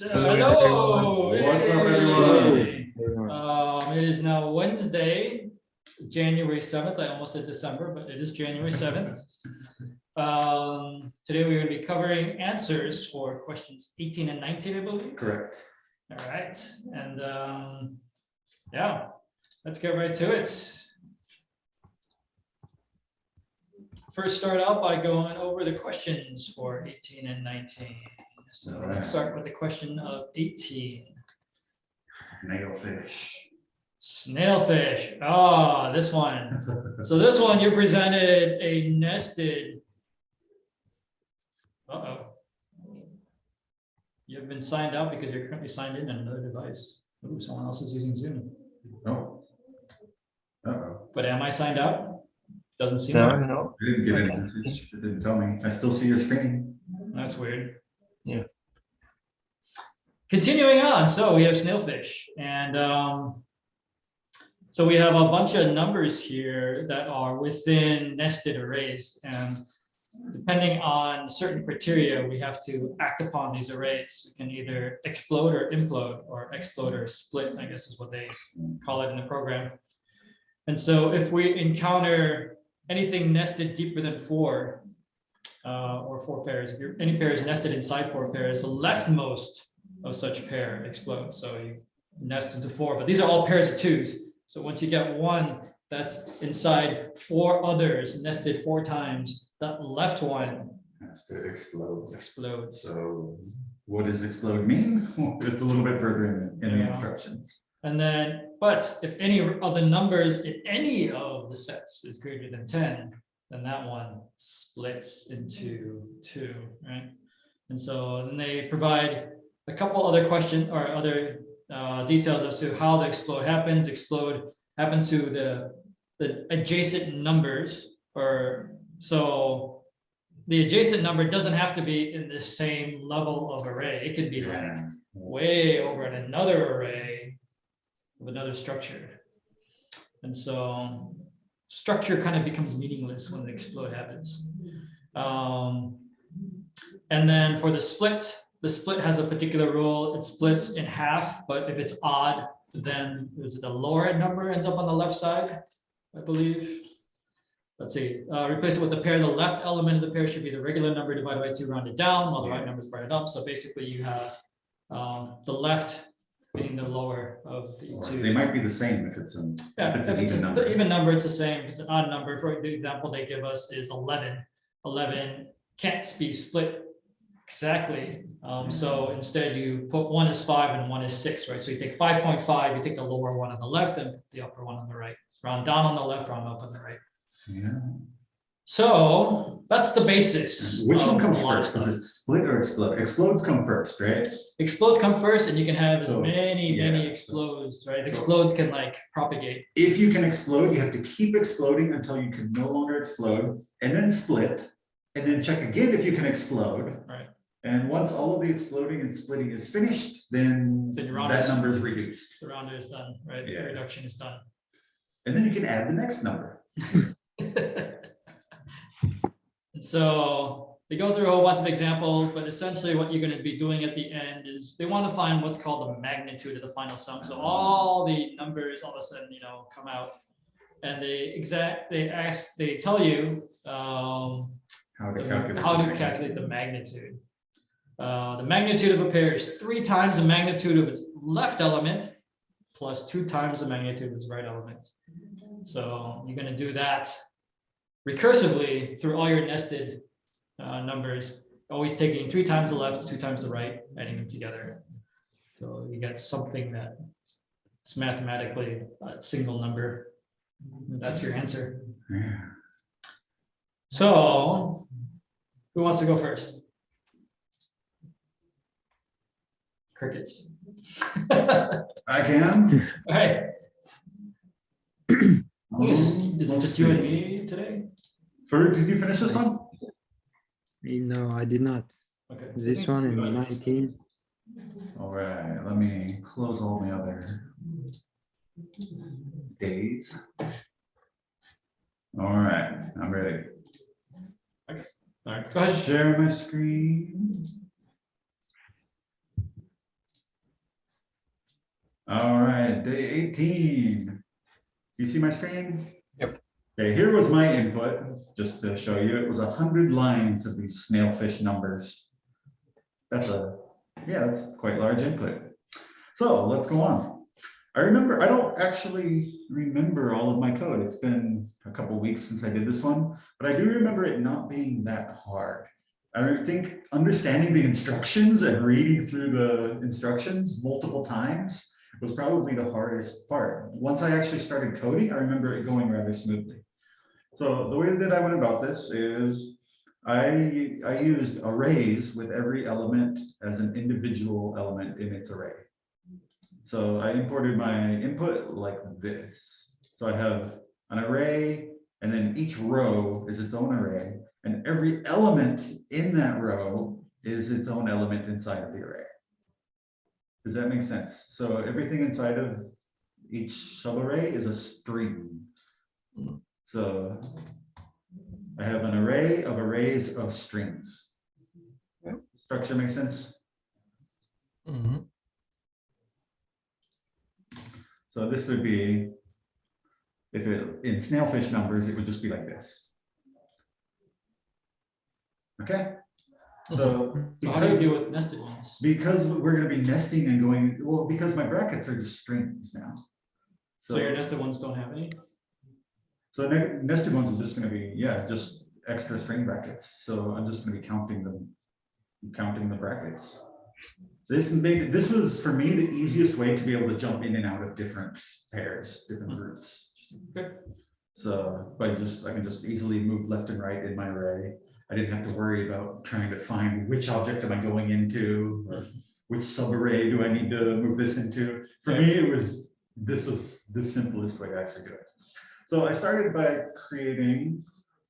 Hello. What's up, everyone? It is now Wednesday, January 7th. I almost said December, but it is January 7th. Today we're going to be covering answers for questions 18 and 19, I believe. Correct. All right. And yeah, let's get right to it. First, start out by going over the questions for 18 and 19. So let's start with the question of 18. Snailfish. Snailfish. Ah, this one. So this one, you presented a nested. You've been signed out because you're currently signed in on another device. Ooh, someone else is using Zoom. Oh. But am I signed out? Doesn't seem No, like. no. I didn't get any message. It didn't tell me. I still see your screen. That's weird. Yeah. Continuing on, so we have snailfish, and so we have a bunch of numbers here that are within nested arrays, and depending on certain criteria, we have to act upon these arrays. We can either explode or implode, or explode or split, I guess is what they call it in the program. And so if we encounter anything nested deeper than 4, or 4 pairs, if any pair is nested inside 4 pairs, the leftmost of such pair explodes. So you nest into 4, but these are all pairs of 2s. So once you get one that's inside 4 others nested 4 times, that left one Has to explode. explodes. So what does explode mean? It's a little bit further in the Yeah. instructions. And then, but if any of the numbers in any of the sets is greater than 10, then that one splits into 2, right? And so then they provide a couple other questions or other details as to how the explode happens. Explode happens to the adjacent numbers, or so the adjacent number doesn't have to be in the same level of array. It could be like way over in another array of another structure. And so structure kind of becomes meaningless when the explode happens. And then for the split has a particular rule. It splits in half, but if it's odd, then is it the lower number ends up on the left side, I believe. Let's see, replace it with the pair. The left element of the pair should be the regular number divided by 2 rounded down, while the right number is rounded up. So basically you have the left being the lower of the 2. They might be the same if it's an even number. Even number, it's the same. If it's an odd number, for the example they give us is 11. 11 can't be split exactly. So instead you put 1 is 5 and 1 is 6, right? So you take 5.5, you take the lower one on the left and the upper one on the right. Round down on the left, round up on the right. Yeah. So that's the basis. Which one comes first? Does it split or explode? Explodes come first, right? Explodes come first, and you can have So, many explodes, right? Explodes can like propagate. If you can explode, you have to keep exploding until you can no longer explode, and then split, and then check again if you can explode. Right. And once all of the exploding and splitting is finished, then that number is reduced. The rounder is done, right? Yeah. The reduction is done. And then you can add the next number. And so they go through a whole bunch of examples, but essentially what you're going to be doing at the end is they want to find what's called the magnitude of the final sum. So all the numbers all of a sudden, come out, and they tell you How to calculate the magnitude. The magnitude of a pair is 3 times the magnitude of its left element plus 2 times the magnitude of its right element. So you're going to do that recursively through all your nested numbers, always taking 3 times the left, 2 times the right, adding them together. So you get something that's mathematically a single number. That's your answer. Yeah. So who wants to go first? Crickets. I can. All right. Is it just you and me today? Ferg, did you finish this one? No, I did not. Okay. This one in 19. All right, let me close all the other days. All right, I'm ready. Okay. All right, go ahead. Share my screen. All right, day 18. You see my screen? Yep. Okay, here was my input, just to show you. It was 100 lines of these snailfish numbers. That's quite large input. So let's go on. I don't actually remember all of my code. It's been a couple weeks since I did this one, but I do remember it not being that hard. I think understanding the instructions and reading through the instructions multiple times was probably the hardest part. Once I actually started coding, I remember it going rather smoothly. So the way that I went about this is I used arrays with every element as an individual element in its array. So I imported my input like this. So I have an array, and then each row is its own array, and every element in that row is its own element inside of the array. Does that make sense? So everything inside of each subarray is a string. So I have an array of arrays of strings. Yep. Structure makes sense? Mhm. So this would be, if it in snailfish numbers, it would just be like this. Okay? So So how do you deal with nested ones? because we're going to be nesting and going, well, because my brackets are just strings now. So your nested ones don't have any? So nested ones are just going to be, yeah, just extra string brackets. So I'm just going to be counting the brackets. This was for me the easiest way to be able to jump in and out of different pairs, different groups. Good. So I can just easily move left and right in my array. I didn't have to worry about trying to find which object am I going into, or which subarray do I need to move this into. For me, this was the simplest way to actually do it. So I started by creating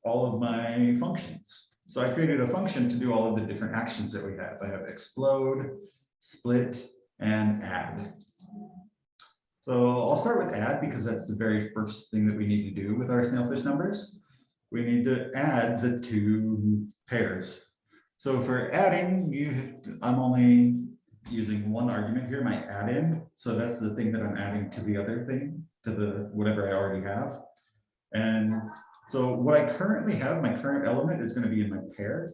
all of my functions. So I created a function to do all of the different actions that we have. I have explode, split, and add. So I'll start with add because that's the very first thing that we need to do with our snailfish numbers. We need to add the two pairs. So for adding, I'm only using one argument here, my add-in. So that's the thing that I'm adding to the other thing, to the whatever I already have. And so what I currently have, my current element is going to be in my pair.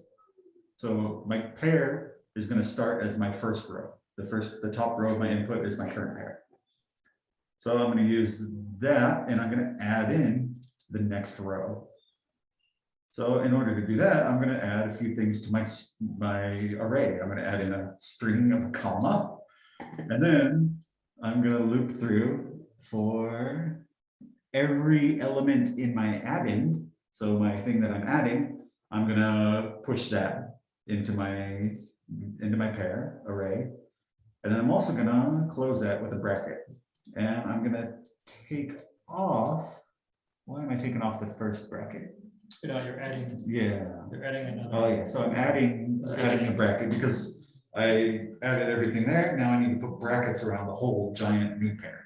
So my pair is going to start as my first row. The top row of my input is my current pair. So I'm going to use that, and I'm going to add in the next row. So in order to do that, I'm going to add a few things to my array. I'm going to add in a string of a comma, and then I'm going to loop through for every element in my add-in. So my thing that I'm adding, I'm going to push that into my pair array. And then I'm also going to close that with a bracket. And I'm going to take off, why am I taking off the first bracket? You're adding. Yeah. You're adding another. Oh yeah, so I'm adding a bracket because I added everything there. Now I need to put brackets around the whole giant new pair.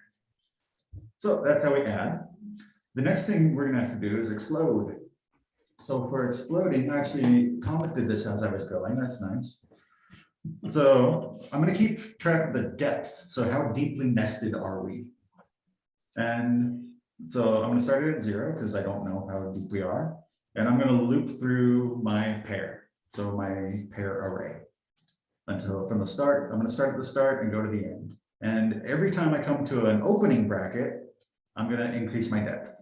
So that's how we add. The next thing we're gonna have to do is explode. So for exploding, I actually commented this as I was going. That's nice. So I'm going to keep track of the depth. So how deeply nested are we? And so I'm going to start it at 0 because I don't know how deep we are. And I'm going to loop through my pair. So my pair array until from the start. I'm going to start at the start and go to the end. And every time I come to an opening bracket, I'm going to increase my depth.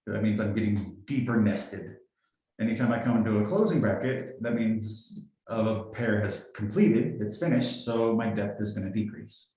That means I'm getting deeper nested. Anytime I come to a closing bracket, that means a pair has completed, it's finished, so my depth is going to decrease.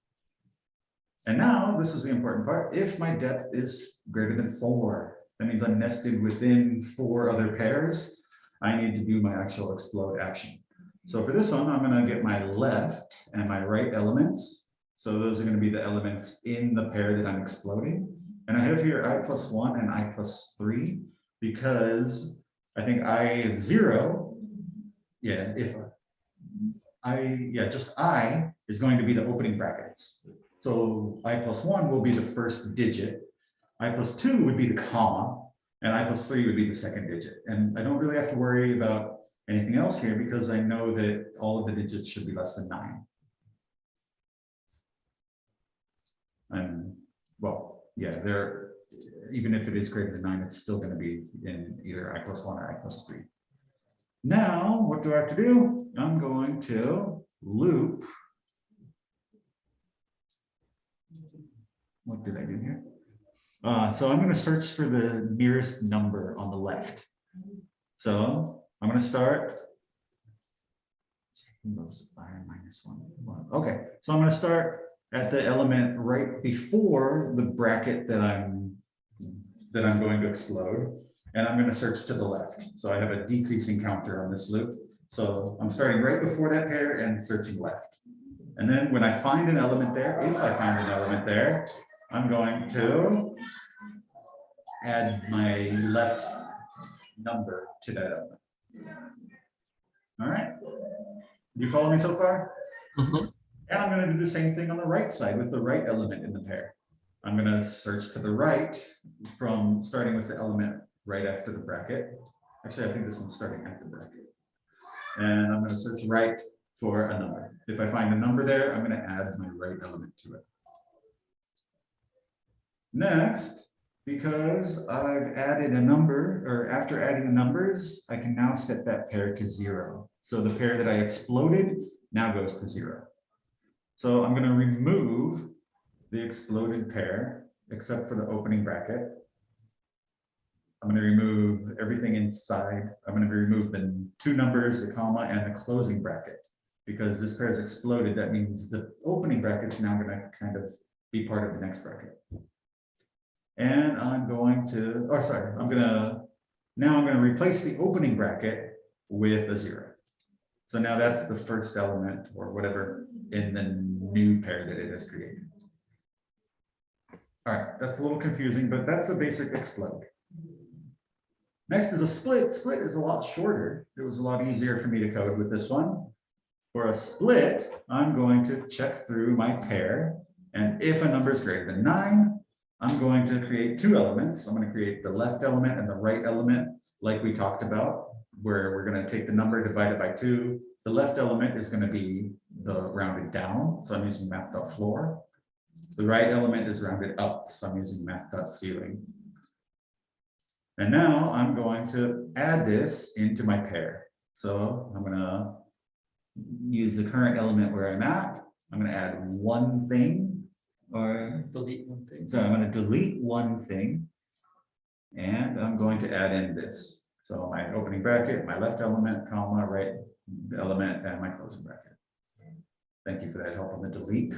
And now, this is the important part, if my depth is greater than 4, that means I'm nested within 4 other pairs, I need to do my actual explode action. So for this one, I'm going to get my left and my right elements. So those are going to be the elements in the pair that I'm exploding. And I have here I+1 and I+3 because I think I 0, yeah, if just I is going to be the opening brackets. So I+1 will be the first digit, I+2 would be the comma, and I+3 would be the second digit. And I don't really have to worry about anything else here because I know that all of the digits should be less than 9. And well, yeah, there, even if it is greater than 9, it's still going to be in either I+1 or I+3. Now, what do I have to do? I'm going to loop. What did I do here? So I'm going to search for the nearest number on the left. So I'm going to start. Those are -1. Okay, so I'm going to start at the element right before the bracket that I'm going to explode, and I'm going to search to the left. So I have a decreasing counter on this loop. So I'm starting right before that pair and searching left. And then when I find an element there, if I find an element there, I'm going to add my left number to that element. All right. Do you follow me so far? Mhm. And I'm going to do the same thing on the right side with the right element in the pair. I'm going to search to the right from starting with the element right after the bracket. Actually, I think this one's starting at the bracket. And I'm going to search right for a number. If I find a number there, I'm going to add my right element to it. Next, because I've added a number, or after adding the numbers, I can now set that pair to 0. So the pair that I exploded now goes to 0. So I'm going to remove the exploded pair, except for the opening bracket. I'm going to remove everything inside. I'm going to remove the 2 numbers, the comma, and the closing bracket. Because this pair is exploded, that means the opening bracket is now going to kind of be part of the next bracket. And I'm going to, oh, sorry, I'm going to replace the opening bracket with a 0. So now that's the first element or whatever in the new pair that it has created. All right, that's a little confusing, but that's a basic explode. Next is a split. Split is a lot shorter. It was a lot easier for me to code with this one. For a split, I'm going to check through my pair, and if a number is greater than 9, I'm going to create 2 elements. I'm going to create the left element and the right element, like we talked about, where we're going to take the number divided by 2. The left element is going to be the rounded down, so I'm using math.floor. The right element is rounded up, so I'm using math.ceiling. And now I'm going to add this into my pair. So I'm going to use the current element where I'm at. I'm going to add one thing, or Delete one thing. so I'm going to delete one thing, and I'm going to add in this. So my opening bracket, my left element, comma, right element, and my closing bracket. Thank you for that help on the delete.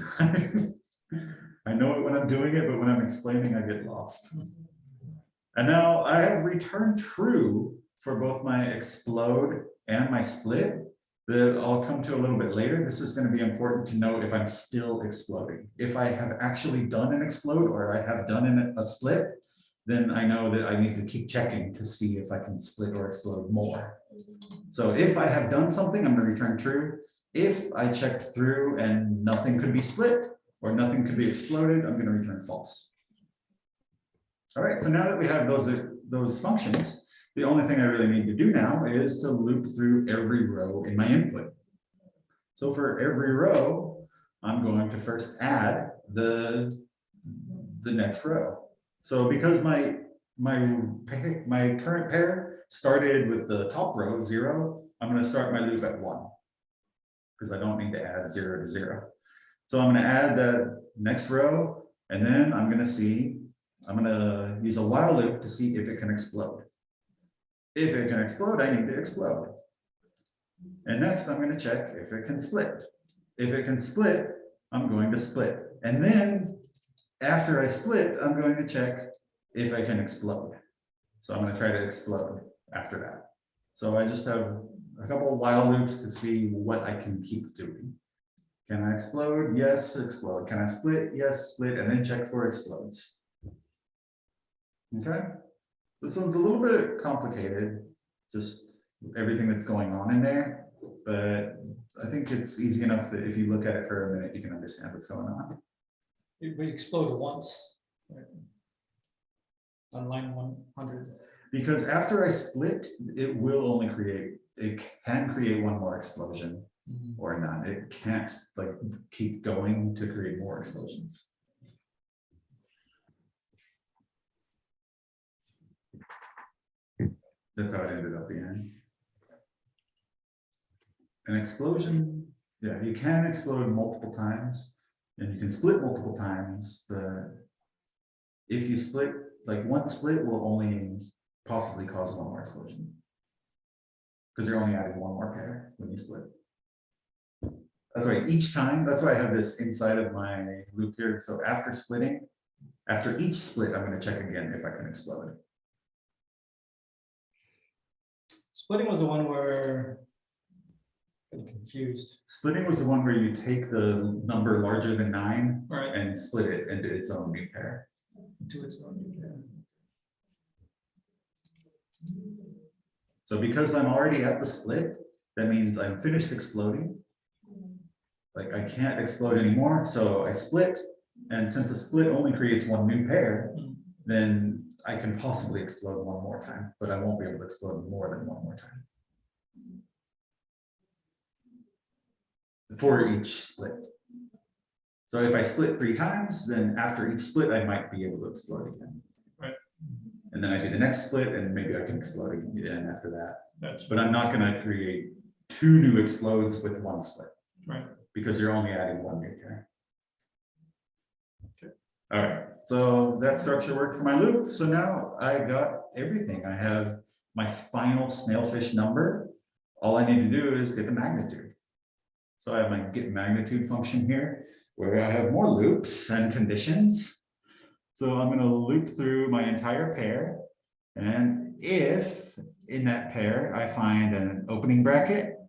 I know it when I'm doing it, but when I'm explaining, I get lost. And now I have returned true for both my explode and my split. That I'll come to a little bit later. This is going to be important to know if I'm still exploding. If I have actually done an explode or I have done a split, then I know that I need to keep checking to see if I can split or explode more. So if I have done something, I'm going to return true. If I checked through and nothing could be split or nothing could be exploded, I'm going to return false. All right, so now that we have those functions, the only thing I really need to do now is to loop through every row in my input. So for every row, I'm going to first add the next row. So because my current pair started with the top row 0, I'm going to start my loop at 1 because I don't need to add 0 to 0. So I'm going to add the next row, and then I'm going to use a while loop to see if it can explode. If it can explode, I need to explode. And next, I'm going to check if it can split. If it can split, I'm going to split. And then after I split, I'm going to check if I can explode. So I'm going to try to explode after that. So I just have a couple of while loops to see what I can keep doing. Can I explode? Yes, explode. Can I split? Yes, split. And then check for explodes. Okay. This one's a little bit complicated, just everything that's going on in there, but I think it's easy enough that if you look at it for a minute, you can understand what's going on. We exploded once, right? On line 100. Because after I split, it can create one more explosion or none. It can't like keep going to create more explosions. That's how it ended up being. An explosion, yeah, you can explode multiple times and you can split multiple times, but if you split, like one split will only possibly cause one more explosion. Because you're only adding one more pair when you split. That's why each time, that's why I have this inside of my loop here. So after splitting, after each split, I'm going to check again if I can explode. Splitting was the one where I'm confused. Splitting was the one where you take the number larger than 9 Right. and split it into its own new pair. To its own, yeah. So because I'm already at the split, that means I'm finished exploding. Like I can't explode anymore, so I split. And since a split only creates one new pair, then I can possibly explode one more time, but I won't be able to explode more than one more time. For each split. So if I split 3 times, then after each split, I might be able to explode again. Right. And then I do the next split and maybe I can explode again after that. That's But I'm not gonna create 2 new explodes with 1 split. right. Because you're only adding 1 new pair. Okay. All right, so that structure worked for my loop. So now I got everything. I have my final snailfish number. All I need to do is get the magnitude. So I have my get magnitude function here, where I have more loops and conditions. So I'm gonna loop through my entire pair. And if in that pair, I find an opening bracket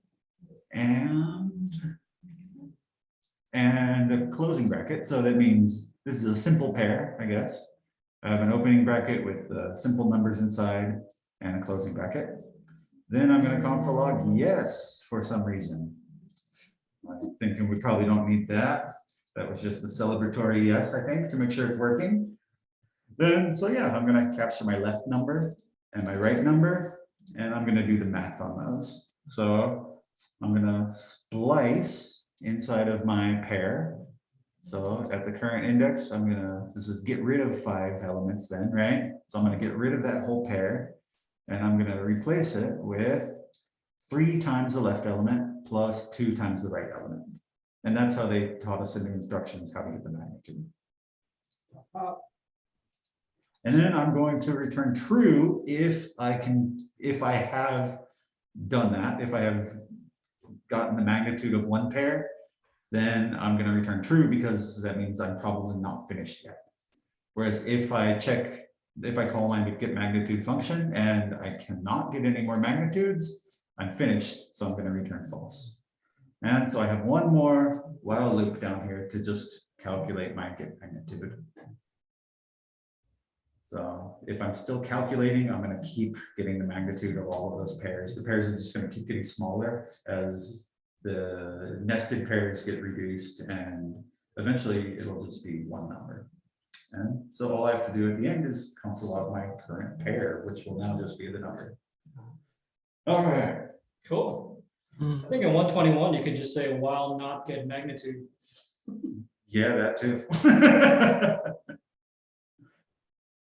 and a closing bracket. So that means this is a simple pair, I guess. I have an opening bracket with the simple numbers inside and a closing bracket. Then I'm going to console log yes for some reason. I'm thinking we probably don't need that. That was just a celebratory yes, I think, to make sure it's working. Then, so yeah, I'm going to capture my left number and my right number, and I'm going to do the math on those. So I'm going to splice inside of my pair. So at the current index, this is get rid of 5 elements then, right? So I'm going to get rid of that whole pair and I'm going to replace it with 3 times the left element plus 2 times the right element. And that's how they taught us in the instructions how to get the magnitude. And then I'm going to return true if I have done that, if I have gotten the magnitude of 1 pair, then I'm going to return true because that means I'm probably not finished yet. Whereas if I call my get magnitude function and I cannot get any more magnitudes, I'm finished. So I'm going to return false. And so I have one more while loop down here to just calculate my get magnitude. So if I'm still calculating, I'm going to keep getting the magnitude of all of those pairs. The pairs are just going to keep getting smaller as the nested pairs get reduced, and eventually it'll just be 1 number. And so all I have to do at the end is console log my current pair, which will now just be the number. All right. Cool. I think in 121, you could just say while not get magnitude. Yeah, that too.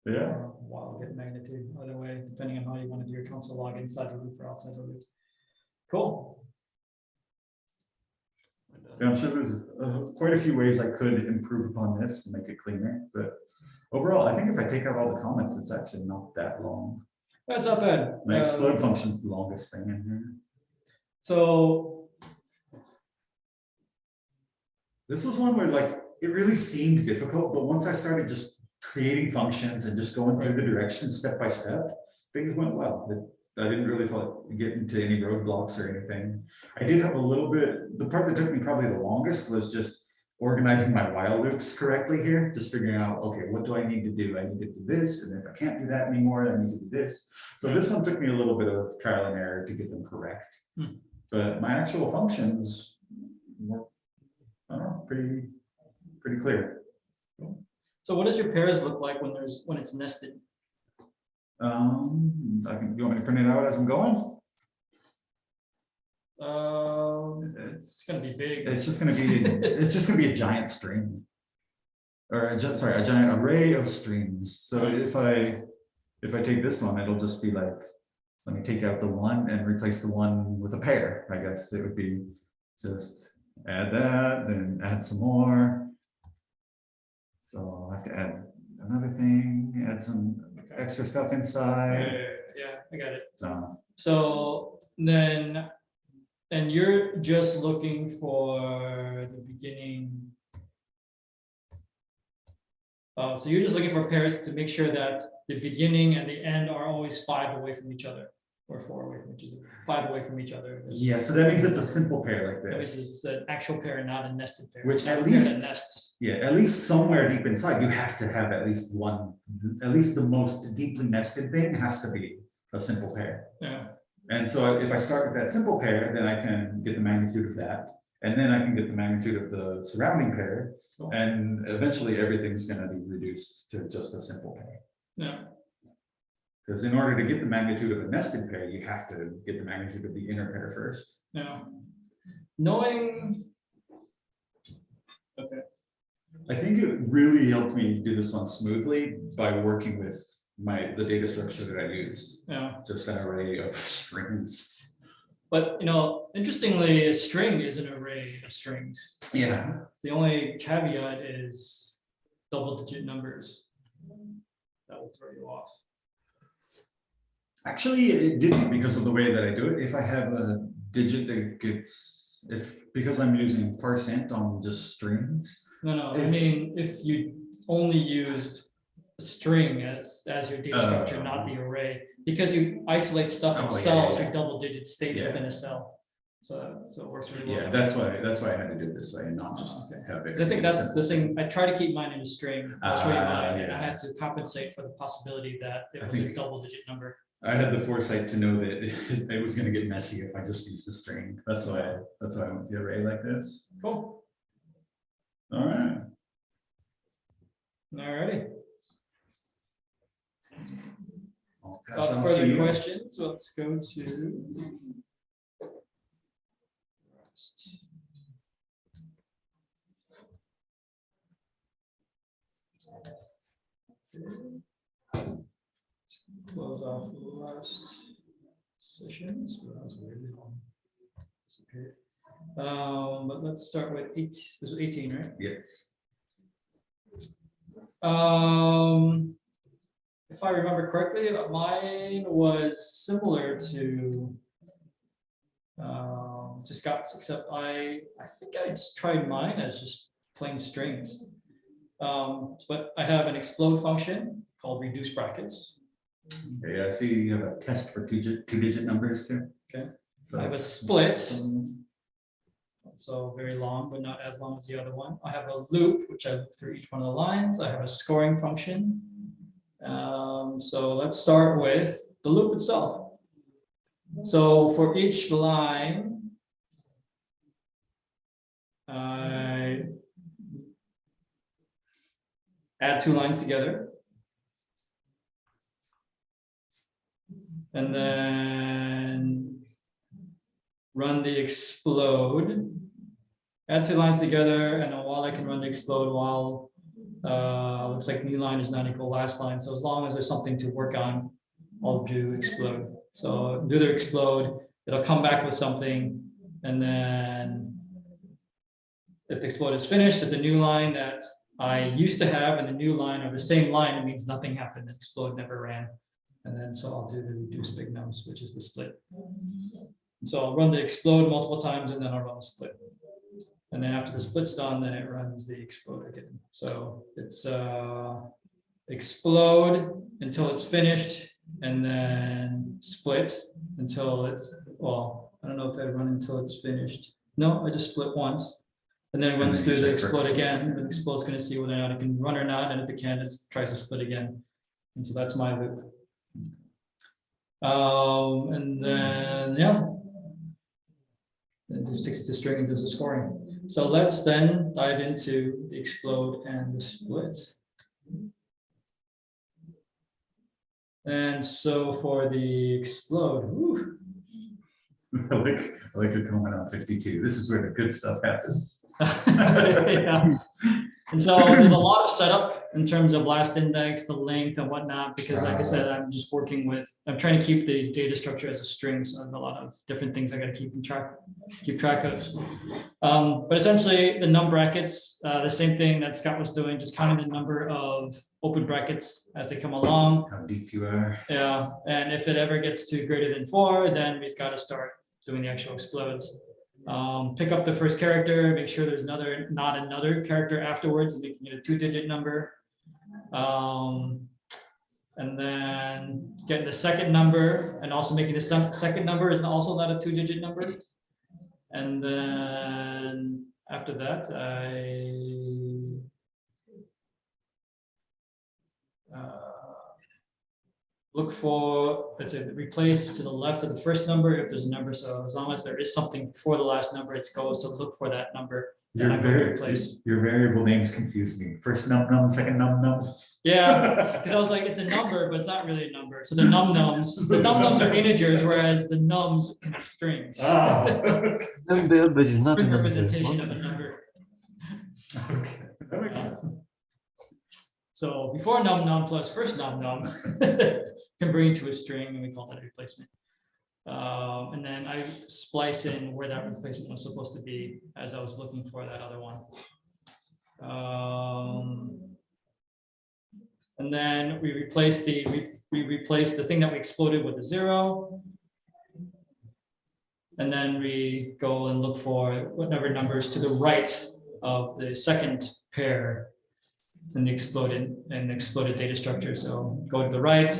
Yeah. Or while get magnitude, either way, depending on how you want to do your console log inside the loop or outside the loop. Cool. Yeah, I'm sure there's quite a few ways I could improve upon this and make it cleaner, but overall, I think if I take out all the comments, it's actually not that long. That's not bad. My explode function is the longest thing in here. So This was one where like it really seemed difficult, but once I started just creating functions and just going through the directions step by step, things went well. I didn't really get into any roadblocks or anything. I did have a little bit, the part that took me probably the longest was just organizing my while loops correctly here, just figuring out, okay, what do I need to do? I need to do this, and if I can't do that anymore, I need to do this. So this one took me a little bit of trial and error to get them correct. But my actual functions were, I don't know, pretty clear. so what does your pairs look like when it's nested? You want me to print it out as I'm going? It's gonna be big. It's just gonna be a giant string, or a giant array of strings. So if I take this one, it'll just be like let me take out the 1 and replace the 1 with a pair. I guess it would be just add that, then add some more. So I'll have to add another thing, add some extra stuff inside. Yeah, I got it. So, So then, and you're just looking for the beginning. So you're just looking for pairs to make sure that the beginning and the end are always 5 away from each other, or 4 away from each other, 5 away from each other. yeah, so that means it's a simple pair like That means this. it's an actual pair and not a nested pair. Which Not at a pair least- that nests. Yeah, at least somewhere deep inside, you have to have at least one, at least the most deeply nested thing has to be a simple pair. Yeah. And so if I start with that simple pair, then I can get the magnitude of that. And then I can get the magnitude of the surrounding pair. Cool. And eventually everything's gonna be reduced to just a simple pair. Yeah. Because in order to get the magnitude of a nested pair, you have to get the magnitude of the inner pair first. Yeah. Knowing. Okay. I think it really helped me do this one smoothly by working with the data structure that I used, Yeah. just an array of strings. But interestingly, a string is an array of strings. Yeah, The only caveat is double-digit numbers. That will throw you off. actually, it didn't because of the way that I do it. If I have a digit that gets, because I'm using %, on just strings. No, I If- mean, if you only used a string as your data structure, Oh. not the array, because you isolate stuff in Oh, yeah, cells, yeah. your double-digit stays Yeah. within a cell. So it works really well. Yeah, that's why I had to do it this way and not just Okay. have it. 'Cause I think that's the thing, I try to keep mine in a string. I'll show you mine, and I Yeah. had to compensate for the possibility that it I was a think- double-digit number. I had the foresight to know that it was gonna get messy if I just used a string. That's why I went the array like this. Cool. All right. Alrighty. I'll pass it Without off to further you. questions, let's go to. Close off the last sessions. Well, that was weirdly long. Disappeared. But let's start with this was 18, right? Yes. If I remember correctly, mine was similar to just got, except I think I just tried mine as just plain strings. But I have an explode function called reduce brackets. Okay, I see you have a test for two-digit numbers too. Okay. So I have a it's- split. So very long, but not as long as the other one. I have a loop, which I loop through each one of the lines. I have a scoring function. So let's start with the loop itself. So for each line, I add 2 lines together. And then run the explode. Add 2 lines together, and then while I can run the explode, while looks like new line is not equal last line. So as long as there's something to work on, I'll do explode. So do the explode, it'll come back with something, and then if the explode is finished, if the new line that I used to have and the new line are the same line, it means nothing happened, the explode never ran. And then so I'll do the reduce big nums, which is the split. So I'll run the explode multiple times and then I'll run the split. And then after the split's done, then it runs the explode again. So it's explode until it's finished, and then split until it's, well, I don't know if I run until it's finished. No, I just split once. And then it runs then through you the check for explode explodes. again, and the explode's gonna see whether or not it can run or not, and if it can, it tries to split again. And so that's my loop. And then, yeah. It just takes it to string and does the scoring. So let's then dive into the explode and the split. And so for the explode, whew, I like a comment on 52. This is where the good stuff happens. yeah. And so there's a lot of setup in terms of last index, the length and whatnot, because like I said, I'm just working with, I'm trying to keep the data structure as a string. So I have a lot of different things I got to keep track of. But essentially the num brackets, the same thing that Scott was doing, just counting the number of open brackets as they come along. How deep you are. Yeah, and if it ever gets to greater than 4, then we've got to start doing the actual explodes. Pick up the first character, make sure there's not another character afterwards, making it a 2-digit number. And then getting the second number, and also making the second number is also not a 2-digit number. And then after that, look for, let's say, replace to the left of the first number if there's a number. So as long as there is something before the last number, it goes to look for that number. Your variable names confuse me. First num, second num. Yeah, because I was like, it's a number, but it's not really a number. So the num-nums are integers, whereas the nums can be strings. Number, but it's not a String number. representation of a number. Okay, that makes sense. So before num plus first num converting to a string, and we call that a replacement. And then I splice in where that replacement was supposed to be as I was looking for that other one. And then we replace the thing that we exploded with a 0. And then we go and look for whatever numbers to the right of the second pair in the exploded data structure. So go to the right,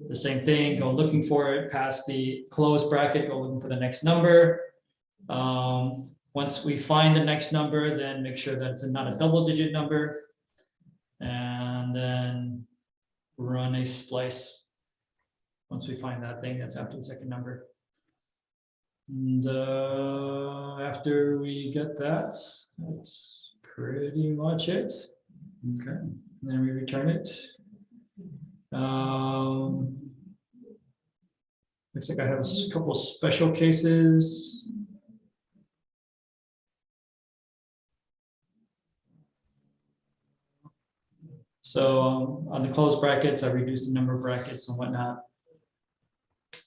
the same thing, go looking for it past the closed bracket, go looking for the next number. Once we find the next number, then make sure that it's not a double-digit number. And then run a splice once we find that thing that's after the second number. And after we get that, that's pretty much it. Okay. And then we return it. Looks like I have a couple special cases. So on the closed brackets, I reduce the number of brackets and whatnot.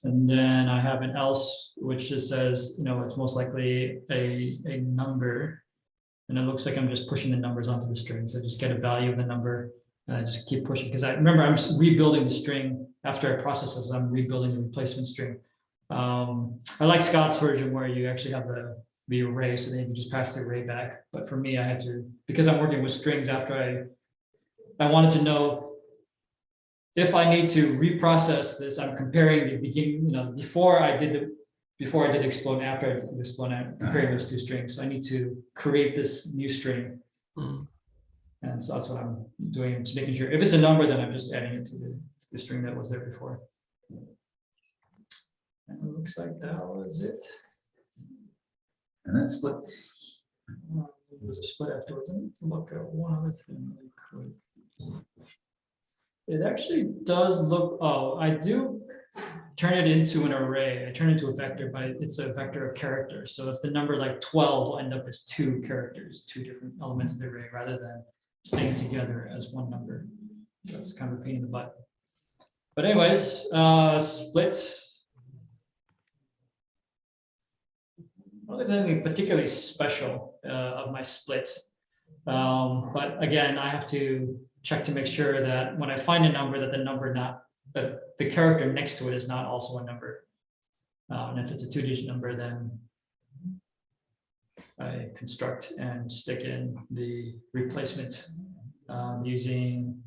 And then I have an else, which just says, it's most likely a number. And it looks like I'm just pushing the numbers onto the string. So just get a value of the number and I just keep pushing. Because I remember I'm just rebuilding the string after I process this, I'm rebuilding the replacement string. I like Scott's version where you actually have the array, so then you can just pass the array back. But for me, I had to, because I'm working with strings after I wanted to know if I need to reprocess this. I'm comparing the beginning, before I did explode and after I did explode, I'm comparing those two strings. So I need to create this new string. And so that's what I'm doing, just making sure if it's a number, then I'm just adding it to the string that was there before. And it looks like that was it. And that splits. There was a split afterwards. Let me look at one other thing really quick. It actually does look, I do turn it into an array. I turn it into a vector, but it's a vector of characters. So if the number like 12 will end up as 2 characters, 2 different elements of the array, rather than staying together as one number. That's kind of a pain in the butt. But anyways, split. I don't think there's anything particularly special of my split. But again, I have to check to make sure that when I find a number, that the character next to it is not also a number. And if it's a 2-digit number, then I construct and stick in the replacement using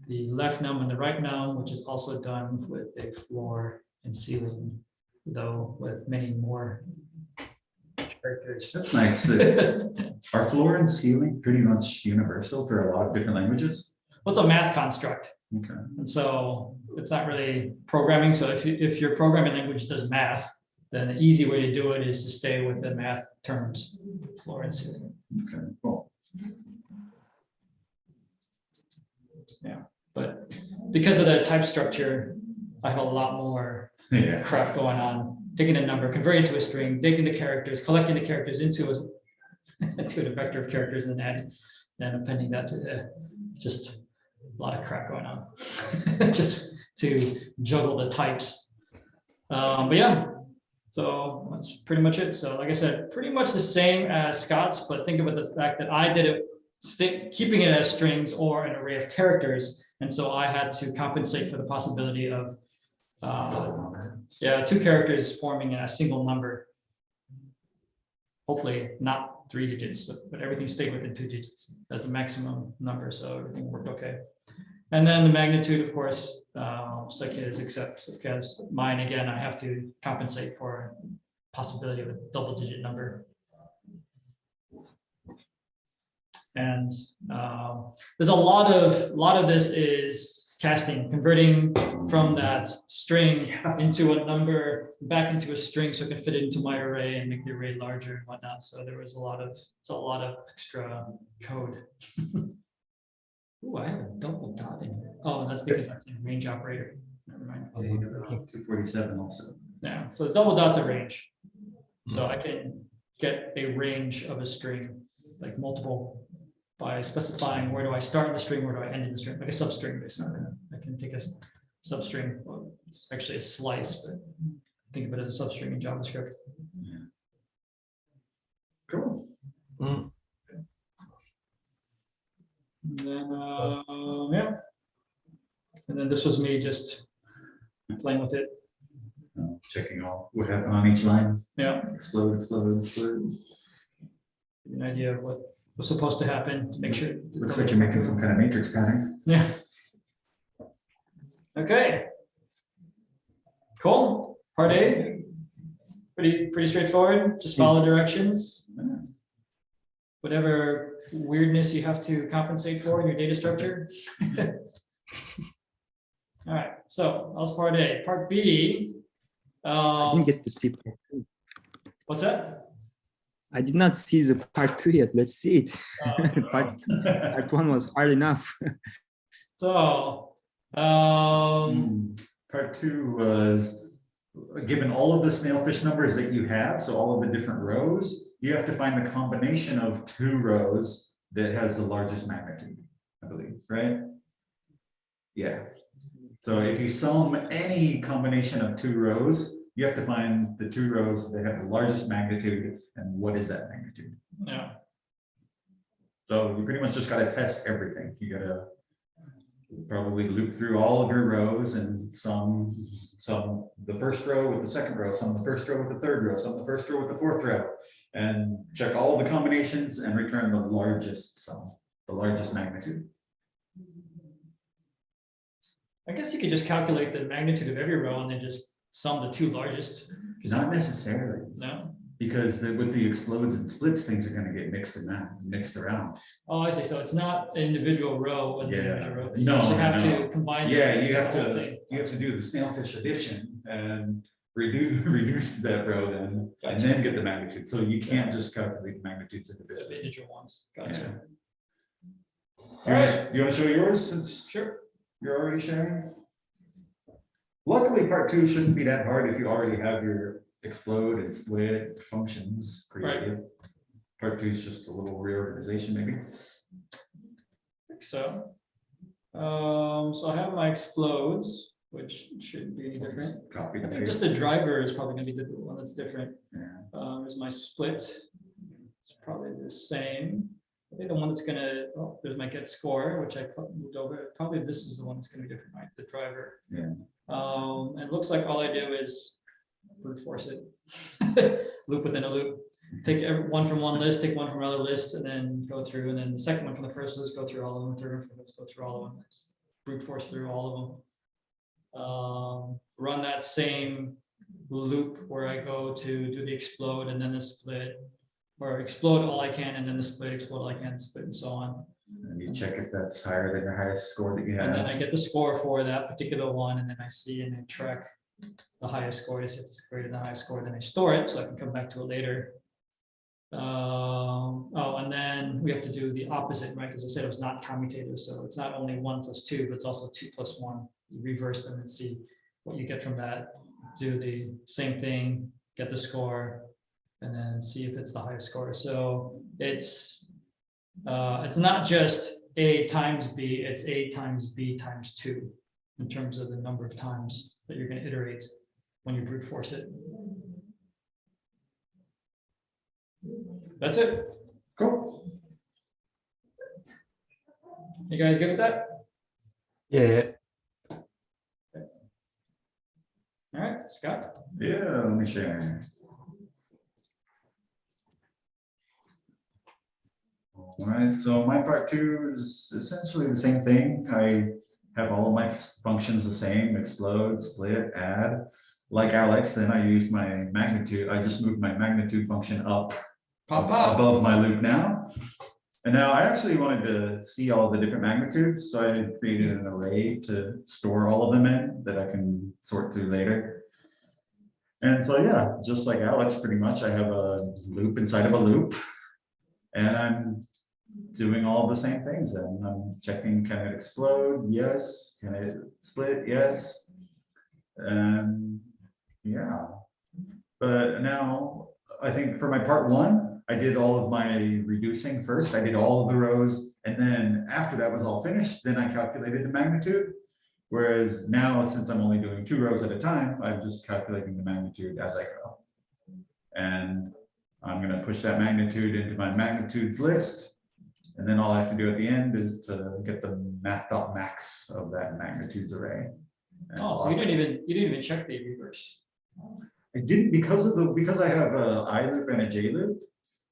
the left num and the right num, which is also done with a floor and ceiling, though with many more characters. That's nice. Are floor and ceiling pretty much universal for a lot of different languages? Well, it's a math construct. Okay. And so it's not really programming. So if your programming language does math, then the easy way to do it is to stay with the math terms, floor and ceiling. Okay, cool. Yeah, but because of the type structure, I have a lot more Yeah. crap going on. Taking a number, converting it to a string, taking the characters, collecting the characters into a vector of characters, and and appending that to just a lot of crap going on, just to juggle the types. But yeah, so that's pretty much it. So like I said, pretty much the same as Scott's, but think about the fact that I did it keeping it as strings or an array of characters. And so I had to compensate for the possibility of, 2 characters forming a single number. Hopefully not 3 digits, but everything stayed within 2 digits as a maximum number. So everything worked okay. And then the magnitude, of course, like his, except because mine, again, I have to compensate for possibility of a double-digit number. And there's a lot of this is casting, converting from that string into a number back into a string so it can fit it into my array and make the array larger and whatnot. So there was a lot of extra code. Ooh, I have a double dot in here. Oh, that's because that's a range operator. Never mind. 247 also. Yeah, so the double dot's a range. So I can get a range of a string, like multiple, by specifying where do I start in the string, where do I end in the string, like a substring basically. I can take a substring, well, it's actually a slice, but think of it as a substring in JavaScript. Yeah. Cool. And then, yeah. And then this was me just playing with it. Checking all what happened on each line. Yeah. Explode, explode, explode. An idea of what was supposed to happen to make sure. Looks like you're making some kind of matrix pattern. Yeah. Okay. Cool. Part A. Pretty straightforward. Just follow directions. Whatever weirdness you have to compensate for in your data structure. All right. So that was part A. Part B. I didn't get to see part 2. What's that? I did not see the part 2 yet. Let's see it. part 1 was hard enough. So, Part 2 was given all of the snailfish numbers that you have, so all of the different rows, you have to find the combination of 2 rows that has the largest magnitude, I believe, right? Yeah. So if you sum any combination of 2 rows, you have to find the 2 rows that have the largest magnitude, and what is that magnitude? yeah. So you pretty much just got to test everything. You got to probably loop through all of your rows and sum the first row with the second row, sum the first row with the third row, sum the first row with the fourth row, and check all the combinations and return the largest sum, the largest magnitude. I guess you could just calculate the magnitude of every row and then just sum the 2 largest. Not necessarily, No. because with the explodes and splits, things are going to get mixed around. Oh, I see. So it's not an individual row. With Yeah. individual row. You No, actually have no. to combine. Yeah, the you have whole to thing. do the snailfish addition and reduce that row then, and then get the magnitude. So you can't just calculate the magnitudes The individually. individual ones. Gotcha. You want to show yours since Sure. you're already sharing? Luckily, part 2 shouldn't be that hard if you already have your explode and split functions created. Part 2 is just a little reorganization, maybe. I think so. So I have my explodes, which shouldn't be any different. Copy I the think paste. just the driver is probably going to be the one that's different. Yeah. There's my split. It's probably the same. I think the one that's gonna, oh, there's my get score, which I moved over. Probably this is the one that's gonna be different, right? The driver. Yeah. And it looks like all I do is brute force it. Loop within a loop. Take one from one list, take one from another list, and then go through, and then the second one from the first list, go through all of them, third one from the list, go through all of them. Just brute force through all of them. Run that same loop where I go to do the explode and then the split, or explode all I can and then the split, explode all I can, split, and so on. And you check if that's higher than your highest score that you And then I have. get the score for that particular one, and then I see and then track the highest score. If it's greater than the highest score, then I store it so I can come back to it later. Oh, and then we have to do the opposite, right? Because I said it was not commutative, so it's not only 1 + 2, but it's also 2 + 1. You reverse them and see what you get from that. Do the same thing, get the score, and then see if it's the highest score. So it's It's not just A times B, it's A times B times 2 in terms of the number of times that you're going to iterate when you brute force it. That's it. Cool. You guys good with that? Yeah. All right, Scott. Yeah, let me share. All right, so my part 2 is essentially the same thing. I have all of my functions the same: explode, split, add. Like Alex, then I used my magnitude. I just moved my magnitude function up above my loop now. And now I actually wanted to see all the different magnitudes, so I created an array to store all of them in that I can sort through later. And so, yeah, just like Alex, pretty much, I have a loop inside of a loop, and I'm doing all the same things. And I'm checking, can it explode? Yes. Can it split? Yes. And yeah, but now I think for my part 1, I did all of my reducing first. I did all of the rows, and then after that was all finished, then I calculated the magnitude. Whereas now, since I'm only doing 2 rows at a time, I'm just calculating the magnitude as I go. And I'm going to push that magnitude into my magnitudes list. And then all I have to do at the end is to get the math.max of that magnitudes array. And Oh, so you didn't even check the reverse. I didn't because I have a I loop and a J loop.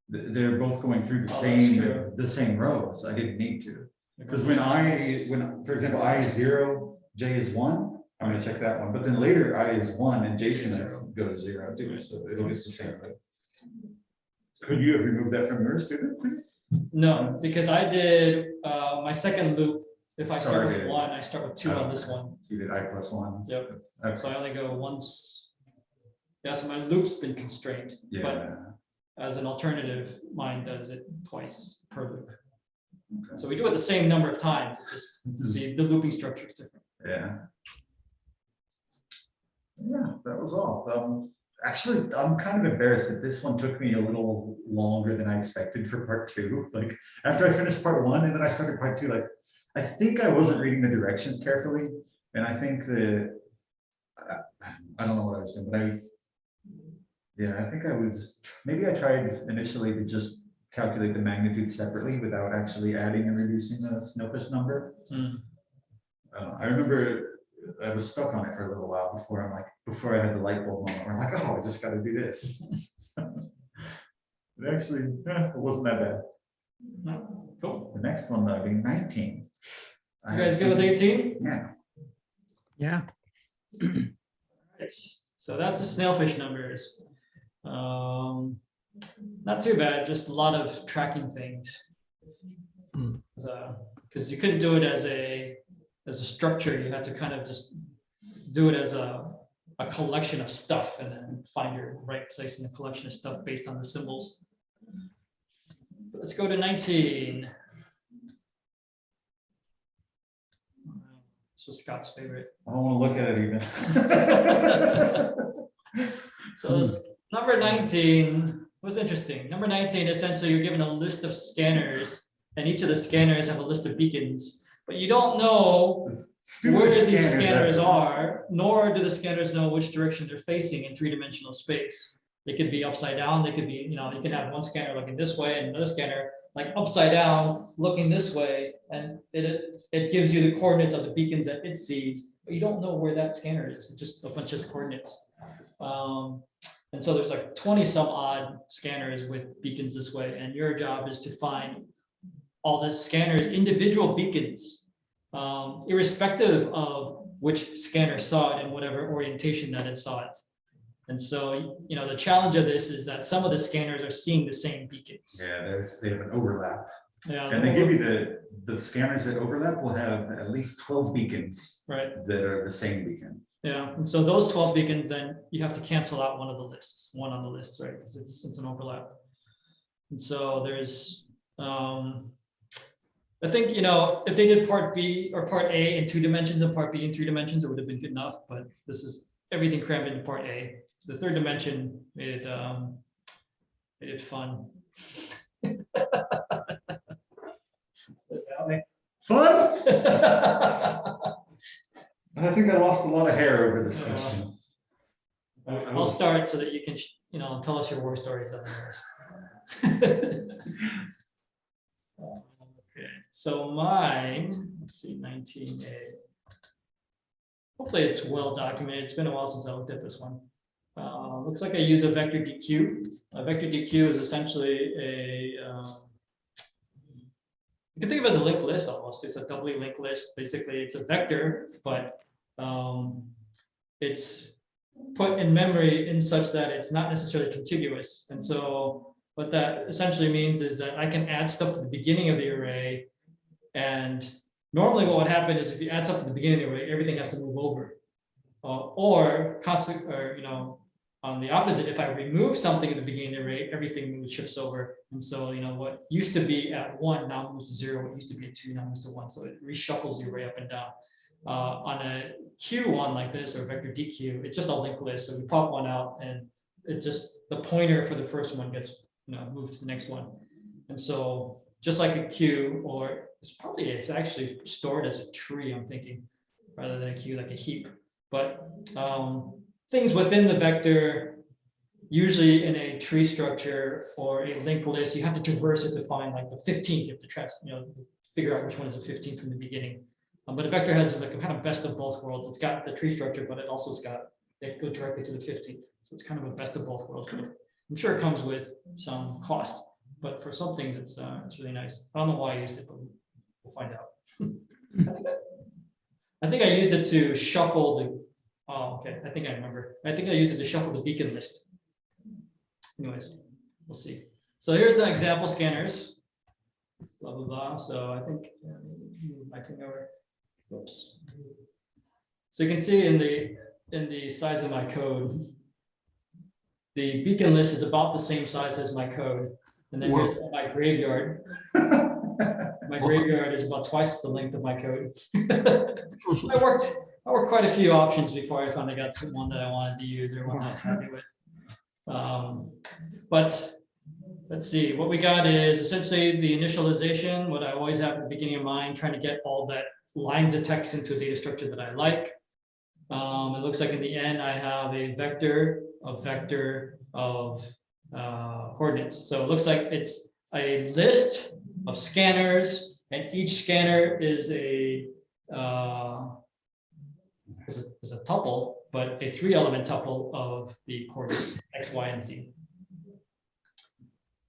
They're both going through the same rows. I didn't need to. Because when for example, I is 0, J is 1, I'm gonna check that one. But then later I is 1 and J is gonna go to 0 too. So it'll get the same way. Could you have removed that from your student, please? No, because I did my second loop. If I start with Started. 1, I start with 2 on this one. So you did I plus 1. Yep. Okay. So I only go once. Yeah, so my loop's been constrained, Yeah. but as an alternative, mine does it twice per loop. Okay. So we do it the same number of times, it's just the looping structure is different. Yeah. Yeah, that was all. Actually, I'm kind of embarrassed that this one took me a little longer than I expected for part 2. Like after I finished part 1 and then I started part 2, like I think I wasn't reading the directions carefully. And I think that, I don't know what I was doing, but I think I was, maybe I tried initially to just calculate the magnitude separately without actually adding and reducing the snowfish number. I remember I was stuck on it for a little while before I had the light bulb moment where I'm like, oh, I just got to do this. It actually, it wasn't that bad. No, cool. The next one though, being 19. You guys good with 18? Yeah. Yeah. Right. So that's the snailfish numbers. Not too bad, just a lot of tracking things. Because you couldn't do it as a structure, you had to kind of just do it as a collection of stuff and then find your right place in the collection of stuff based on the symbols. But let's go to 19. This was Scott's favorite. I don't want to look at it even. So number 19 was interesting. Number 19, essentially you're given a list of scanners and each of the scanners have a list of beacons, but you don't know where these scanners are, nor do the scanners know which direction they're facing in 3-dimensional space. They could be upside down, they could be, you can have one scanner looking this way and another scanner like upside down looking this way, and it gives you the coordinates of the beacons that it sees, but you don't know where that scanner is. It's just a bunch of coordinates. And so there's like 20 some odd scanners with beacons this way, and your job is to find all the scanners, individual beacons, irrespective of which scanner saw it and whatever orientation that it saw it. And so, the challenge of this is that some of the scanners are seeing the same beacons. Yeah, they have an overlap. Yeah, And they give you the scanners that overlap will have at least 12 beacons right. that are the same beacon. Yeah, and so those 12 beacons, then you have to cancel out one of the lists, one on the list, right? Because it's an overlap. And so there's, I think, if they did part B or part A in 2 dimensions and part B in 3 dimensions, it would have been good enough, but this is everything crammed into part A. The 3rd dimension made it fun. I think I lost a lot of hair over this Yeah. question. I'll start so that you can, tell us your war stories on this. Okay, so mine, let's see, 19A. Hopefully it's well documented. It's been a while since I looked at this one. Looks like I use a vector DQ. A vector DQ is essentially you can think of it as a linked list almost. It's a doubly linked list. Basically, it's a vector, but it's put in memory in such that it's not necessarily contiguous. And so what that essentially means is that I can add stuff to the beginning of the array. And normally what would happen is if you add stuff to the beginning of the array, everything has to move over. On the opposite, if I remove something at the beginning of the array, everything shifts over. And so, what used to be at 1 now moves to 0. What used to be at 2 now moves to 1. So it reshuffles the array up and down. On a Q1 like this, or vector DQ, it's just a linked list. So we pop one out and it just, the pointer for the first one gets moved to the next one. And so just like a queue, or it's actually stored as a tree, I'm thinking, rather than a queue, like a heap. But things within the vector, usually in a tree structure or a linked list, you have to traverse it to find like the 15th. You have to track, figure out which one is the 15th from the beginning. But a vector has like a kind of best of both worlds. It's got the tree structure, but it go directly to the 15th. So it's kind of a best of both worlds. I'm sure it comes with some cost, but for some things, it's really nice. I don't know why I used it, but we'll find out. I think I used it to shuffle the. Oh, okay. I think I remember. I think I used it to shuffle the beacon list. Anyways, we'll see. So here's the example scanners. Blah blah blah. So I think move my thing over. Whoops. So you can see in the size of my code, the beacon list is about the same size as my code. And then here's my graveyard. My graveyard is about twice the length of my code. I worked quite a few options before I finally got to one that I wanted to use or one I was happy with. But let's see, what we got is essentially the initialization, what I always have at the beginning of mind, trying to get all that lines of text into a data structure that I like. It looks like in the end, I have a vector of coordinates. So it looks like it's a list of scanners, and each scanner is a tuple, but a 3-element tuple of the coordinates X, Y, and Z.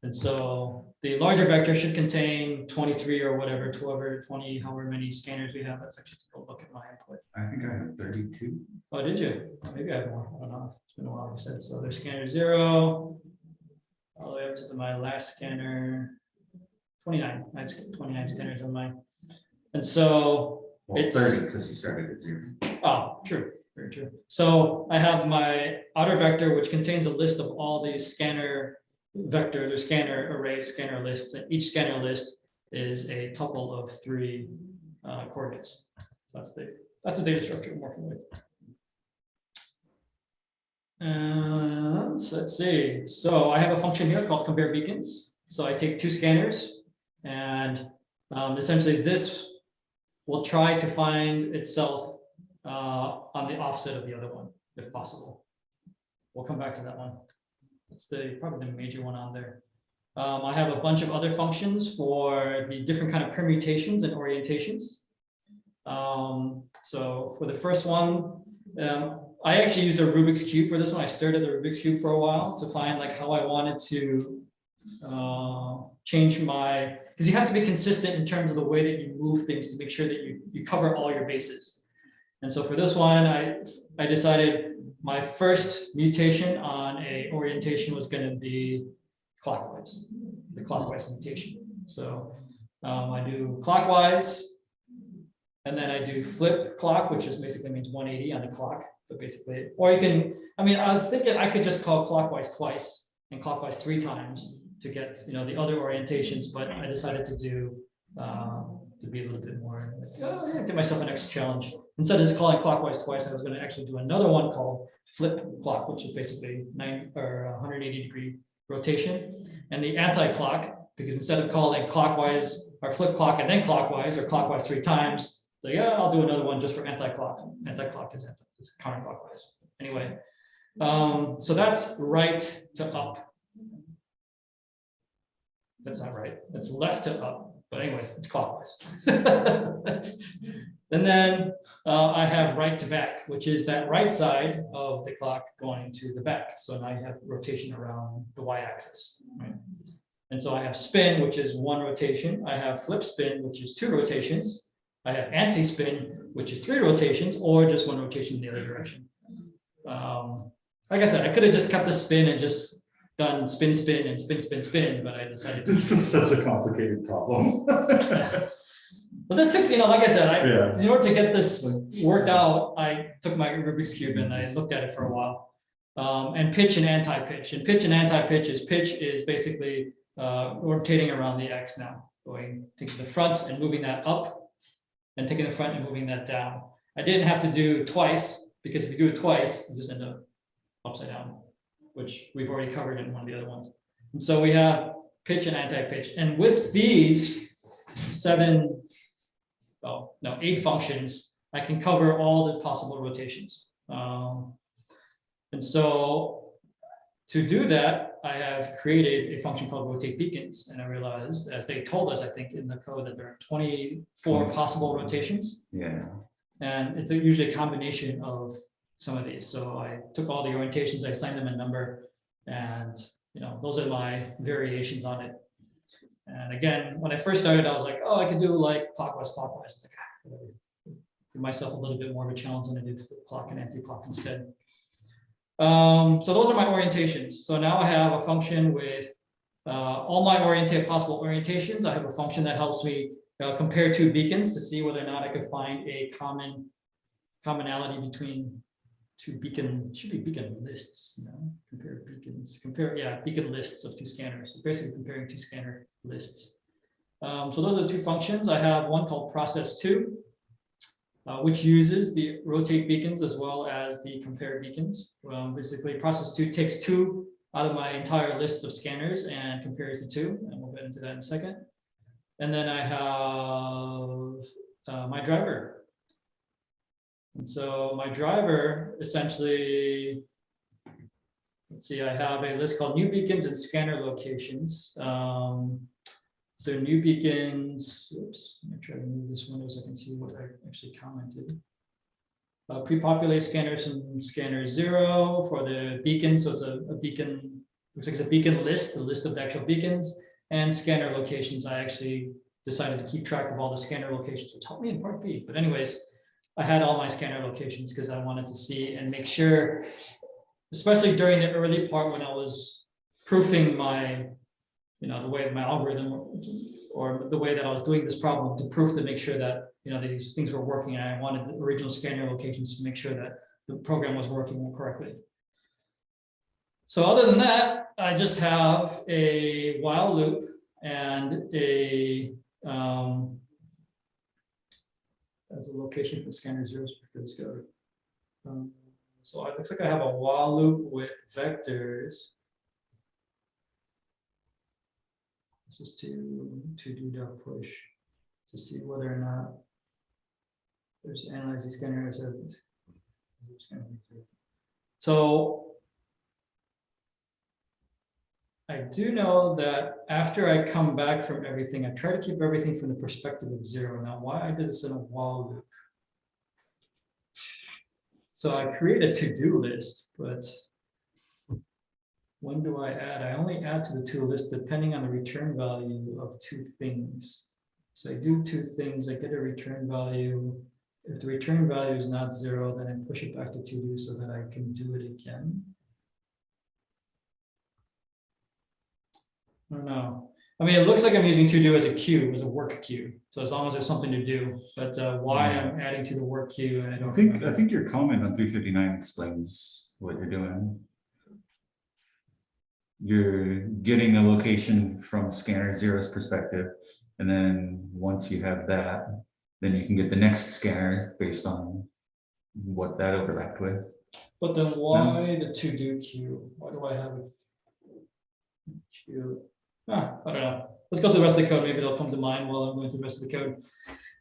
And so the larger vector should contain 23 or whatever, 12 or 20, however many scanners we have. Let's actually take a look at my input. I think I have 32. Oh, did you? Oh, maybe I have more. I don't know. It's been a while, like I said. So there's scanner 0, all the way up to my last scanner, 29. I had 29 scanners on mine. And so Well, it's 30 because you started at 0. Oh, true. Very true. So I have my outer vector, which contains a list of all these scanner vectors or scanner arrays, scanner lists, and each scanner list is a tuple of 3 coordinates. So that's the data structure I'm working with. And so let's see. So I have a function here called compare beacons. So I take 2 scanners, and essentially this will try to find itself on the offset of the other one, if possible. We'll come back to that one. That's probably the major one on there. I have a bunch of other functions for the different kind of permutations and orientations. So for the first one, I actually used a Rubik's Cube for this one. I stared at the Rubik's Cube for a while to find like how I wanted to change because you have to be consistent in terms of the way that you move things to make sure that you cover all your bases. And so for this one, I decided my first mutation on a orientation was going to be clockwise, the clockwise mutation. So I do clockwise, and then I do flip clock, which just basically means 180 on the clock. But basically, or you can, I was thinking I could just call clockwise twice and clockwise 3 times to get the other orientations, but I decided to do to be a little bit more, give myself an extra challenge. Instead of just calling clockwise twice, I was going to actually do another one called flip clock, which is basically 180-degree rotation. And the anti-clock, because instead of calling clockwise or flip clock and then clockwise or clockwise 3 times, So yeah, I'll do another one just for anti-clock. Anti-clock is counterclockwise. Anyway, so that's right to up. That's not right. That's left to up. But anyways, it's clockwise. And then I have right to back, which is that right side of the clock going to the back. So now you have rotation around the y-axis, right? And so I have spin, which is 1 rotation. I have flip spin, which is 2 rotations. I have anti-spin, which is 3 rotations, or just 1 rotation in the other direction. Like I said, I could have just kept the spin and just done spin, spin, and spin, spin, spin, but I decided to. This is such a complicated problem. But this took, like I said, Yeah. in order to get this worked out, I took my Rubik's Cube and I looked at it for a while. And pitch and anti-pitch. And pitch and anti-pitch is basically rotating around the X now, taking the front and moving that up, and taking the front and moving that down. I didn't have to do twice, because if you do it twice, you just end up upside down, which we've already covered in one of the other ones. And so we have pitch and anti-pitch. And with these 8 functions, I can cover all the possible rotations. And so to do that, I have created a function called rotate beacons. And I realized, as they told us, I think in the code, that there are 24 possible rotations. Yeah. And it's usually a combination of some of these. So I took all the orientations, I assigned them a number, and those are my variations on it. And again, when I first started, I was like, oh, I could do like clockwise. Like, give myself a little bit more of a challenge, and I did flip clock and anti-clock instead. So those are my orientations. So now I have a function with all my possible orientations. I have a function that helps me compare 2 beacons to see whether or not I could find a commonality between 2 beacon, should be beacon lists, compare beacons, beacon lists of 2 scanners. So basically comparing 2 scanner lists. So those are the 2 functions. I have one called process2, which uses the rotate beacons as well as the compare beacons. Basically, process2 takes 2 out of my entire list of scanners and compares the 2, and we'll get into that in a second. And then I have my driver. And so my driver essentially, let's see, I have a list called new beacons and scanner locations. So new beacons, oops, let me try to move this window so I can see what I actually commented. Pre-populate scanners from scanner 0 for the beacon. So it's a beacon, looks like it's a beacon list, a list of the actual beacons, and scanner locations. I actually decided to keep track of all the scanner locations, which helped me in part B. But anyways, I had all my scanner locations because I wanted to see and make sure, especially during the early part when I was proofing my, the way my algorithm or the way that I was doing this problem to proof to make sure that, these things were working. And I wanted the original scanner locations to make sure that the program was working correctly. So other than that, I just have a while loop and a as a location for scanner 0 discovered. So it looks like I have a while loop with vectors. This is to do dot push to see whether or not there's analyze the scanner as a. So I do know that after I come back from everything, I try to keep everything from the perspective of 0. Now, why I did this in a while loop? So I create a to-do list, but when do I add? I only add to the to-do list depending on the return value of 2 things. So I do 2 things, I get a return value. If the return value is not 0, then I push it back to to-do so that I can do it again. I don't know. I mean, it looks like I'm using to-do as a queue, as a work queue. So as long as there's something to do, but why I'm adding to the work queue, I don't remember. I think your comment on 359 explains what you're doing. You're getting a location from scanner 0's perspective, and then once you have that, then you can get the next scanner based on what that overlapped with. But then why the to-do queue? Why do I have a queue? I don't know. Let's go through the rest of the code. Maybe it'll come to mind while I'm going through the rest of the code.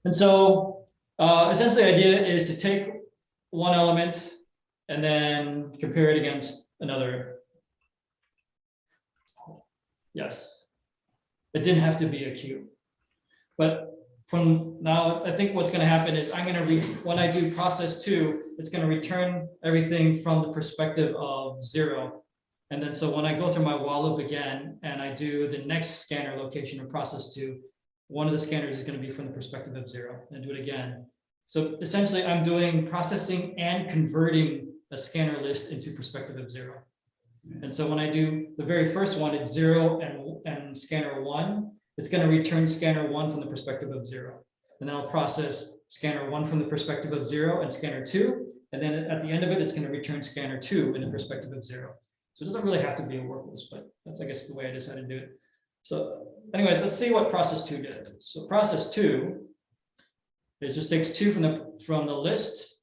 And so Essentially, the idea is to take one element and then compare it against another. Yes, it didn't have to be a cube, but from now, I think what's going to happen is I'm going to when I do process 2, it's going to return everything from the perspective of 0. And then so when I go through my while loop again and I do the next scanner location of process 2, one of the scanners is going to be from the perspective of 0, and do it again. So essentially, I'm doing processing and converting a scanner list into perspective of 0. And so when I do the very first one, it's 0 and scanner 1. It's going to return scanner 1 from the perspective of 0. And then I'll process scanner 1 from the perspective of 0 and scanner 2. And then at the end of it, it's going to return scanner 2 in the perspective of 0. So it doesn't really have to be a work list, but that's, I guess, the way I decided to do it. So anyways, let's see what process 2 did. So process 2, it just takes 2 from the list.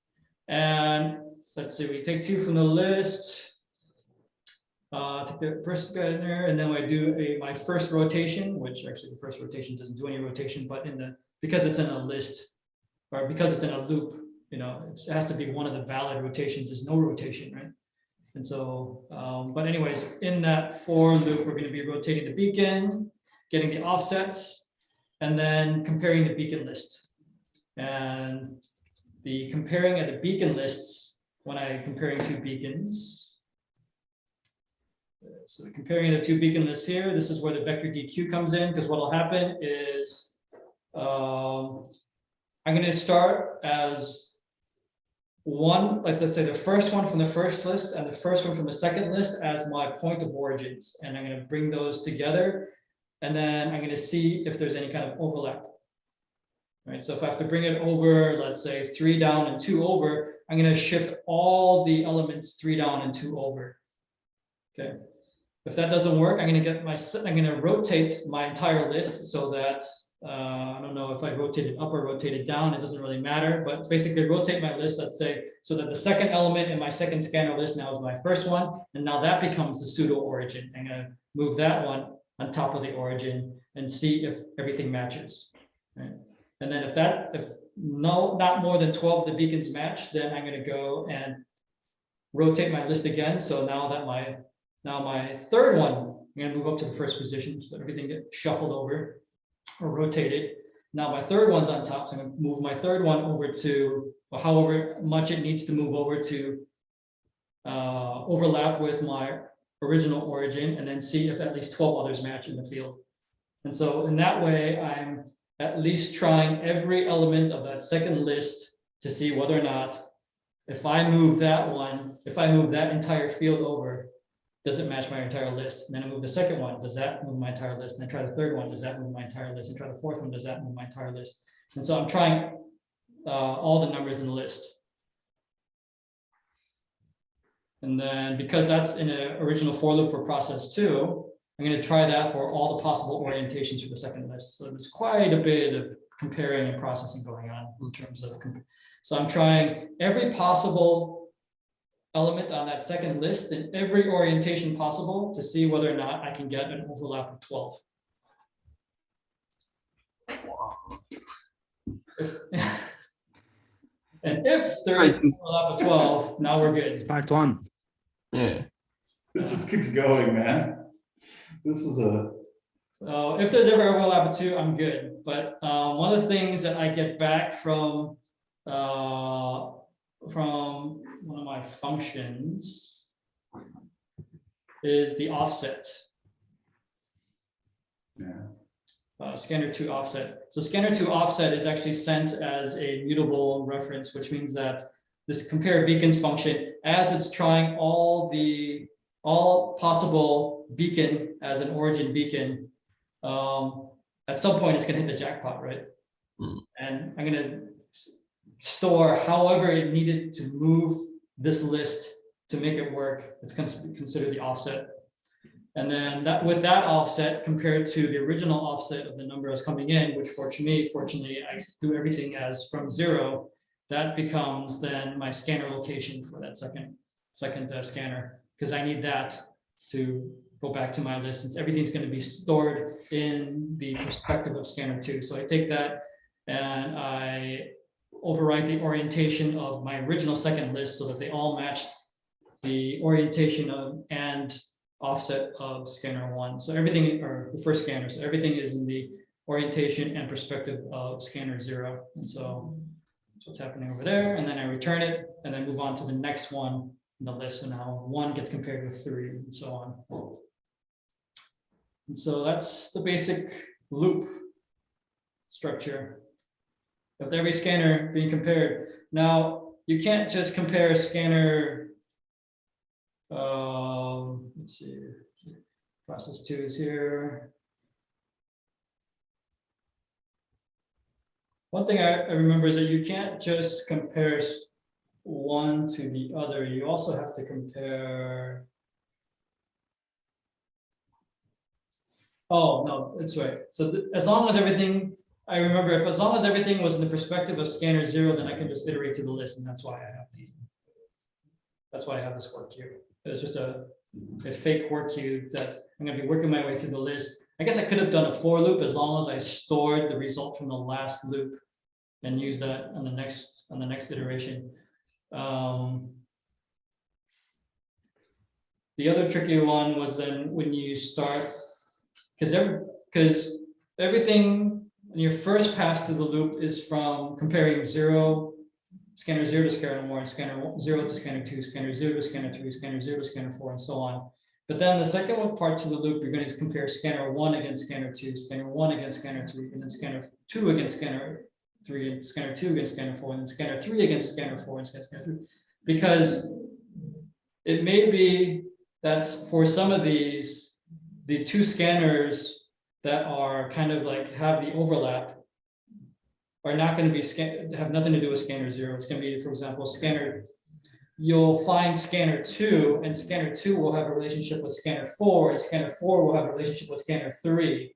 And let's see, we take 2 from the list. Take the first guy in there, and then I do my first rotation, which actually the first rotation doesn't do any rotation, but because it's in a list, or because it's in a loop, it has to be one of the valid rotations. There's no rotation, right? And so, but anyways, in that for loop, we're going to be rotating the beacon, getting the offsets, and then comparing the beacon list. And the comparing of the beacon lists, when I'm comparing 2 beacons. So comparing the 2 beacon lists here, this is where the vector DQ comes in, because what will happen is I'm going to start as one, let's say the first one from the first list and the first one from the second list as my point of origins. And I'm going to bring those together. And then I'm going to see if there's any kind of overlap. Right, so if I have to bring it over, let's say 3 down and 2 over, I'm going to shift all the elements 3 down and 2 over. Okay. If that doesn't work, I'm going to rotate my entire list so that I don't know if I rotate it up or rotate it down, it doesn't really matter, but basically rotate my list, let's say, so that the second element in my second scanner list now is my first one, and now that becomes the pseudo origin. I'm going to move that one on top of the origin and see if everything matches. Right? And then if not more than 12 of the beacons match, then I'm going to go and rotate my list again. So now that my third one, I'm going to move up to the first position so that everything gets shuffled over or rotated. Now my third one's on top, so I'm going to move my third one over to, or however much it needs to move over to overlap with my original origin, and then see if at least 12 others match in the field. And so in that way, I'm at least trying every element of that second list to see whether or not, if I move that entire field over, does it match my entire list? And then I move the second one, does that move my entire list? And I try the third one, does that move my entire list? And try the fourth one, does that move my entire list? And so I'm trying all the numbers in the list. And then because that's in an original for loop for process 2, I'm going to try that for all the possible orientations for the second list. So there's quite a bit of comparing and processing going on in terms of, so I'm trying every possible element on that second list in every orientation possible to see whether or not I can get an overlap of 12. And if there is an overlap of 12, now we're good. It's part 1. Yeah. It just keeps going, man. This is a. If there's ever overlap of 2, I'm good. But one of the things that I get back from one of my functions is the offset. Yeah. Scanner 2 offset. So scanner 2 offset is actually sent as a mutable reference, which means that this compare beacons function, as it's trying all possible beacon as an origin beacon, at some point it's going to hit the jackpot, right? And I'm going to store however it needed to move this list to make it work. It's considered the offset. And then with that offset compared to the original offset of the number that's coming in, which fortunately I do everything as from 0, that becomes then my scanner location for that second scanner, because I need that to go back to my list, since everything's going to be stored in the perspective of scanner 2. So I take that and I overwrite the orientation of my original second list so that they all match the orientation of and offset of scanner 1. So everything, or the first scanner, so everything is in the orientation and perspective of scanner 0. And so that's what's happening over there. And then I return it and then move on to the next one in the list. So now 1 gets compared with 3 and so on. And so that's the basic loop structure of every scanner being compared. Now, you can't just compare scanner, let's see, process 2 is here. One thing I remember is that you can't just compare one to the other. You also have to compare. Oh, no, that's right. So as long as everything, I remember if as long as everything was in the perspective of scanner 0, then I can just iterate through the list, and that's why I have these. That's why I have this work queue. It's just a fake work queue that I'm going to be working my way through the list. I guess I could have done a for loop as long as I stored the result from the last loop and use that on the next iteration. The other tricky one was then when you start, because everything in your first pass through the loop is from comparing scanner 0 to scanner 1, scanner 0 to scanner 2, scanner 0 to scanner 3, scanner 0 to scanner 4, and so on. But then the second one part to the loop, you're going to compare scanner 1 against scanner 2, scanner 1 against scanner 3, and then scanner 2 against scanner 3, and scanner 2 against scanner 4, and then scanner 3 against scanner 4 and scanner 3. Because it may be that's for some of these, the two scanners that are kind of like have the overlap are not going to be have nothing to do with scanner 0. It's going to be, for example, you'll find scanner 2, and scanner 2 will have a relationship with scanner 4, and scanner 4 will have a relationship with scanner 3.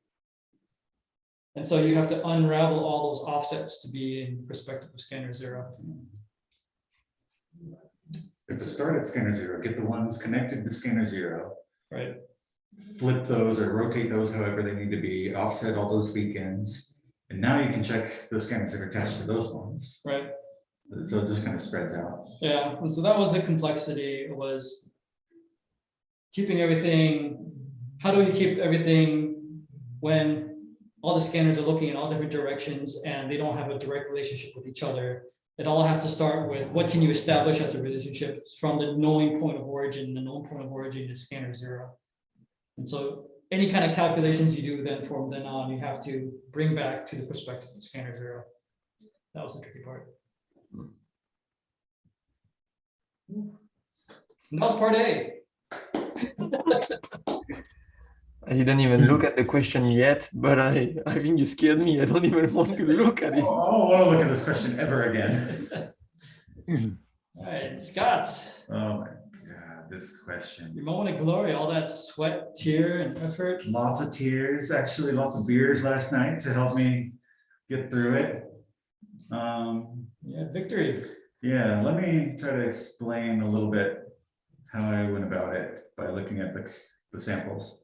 And so you have to unravel all those offsets to be in perspective of scanner 0. At the start at scanner 0, get the ones connected to scanner 0. Right. Flip those or rotate those however they need to be, offset all those beacons. And now you can check those scanners that are attached to those ones. Right. So it just kind of spreads out. Yeah, and so that was the complexity, was keeping everything. How do you keep everything when all the scanners are looking in all different directions and they don't have a direct relationship with each other? It all has to start with what can you establish as a relationship from the knowing point of origin. The known point of origin is scanner 0. And so any kind of calculations you do then from then on, you have to bring back to the perspective of scanner 0. That was the tricky part. And that was part A. I didn't even look at the question yet, but I think you scared me. I don't even want to look at it. I don't want to look at this question ever again. All right, Scott. Oh my God, this question. Your moment of glory, all that sweat, tear, and effort. Lots of tears, actually lots of beers last night to help me get through it. Yeah, victory. Yeah, let me try to explain a little bit how I went about it by looking at the samples.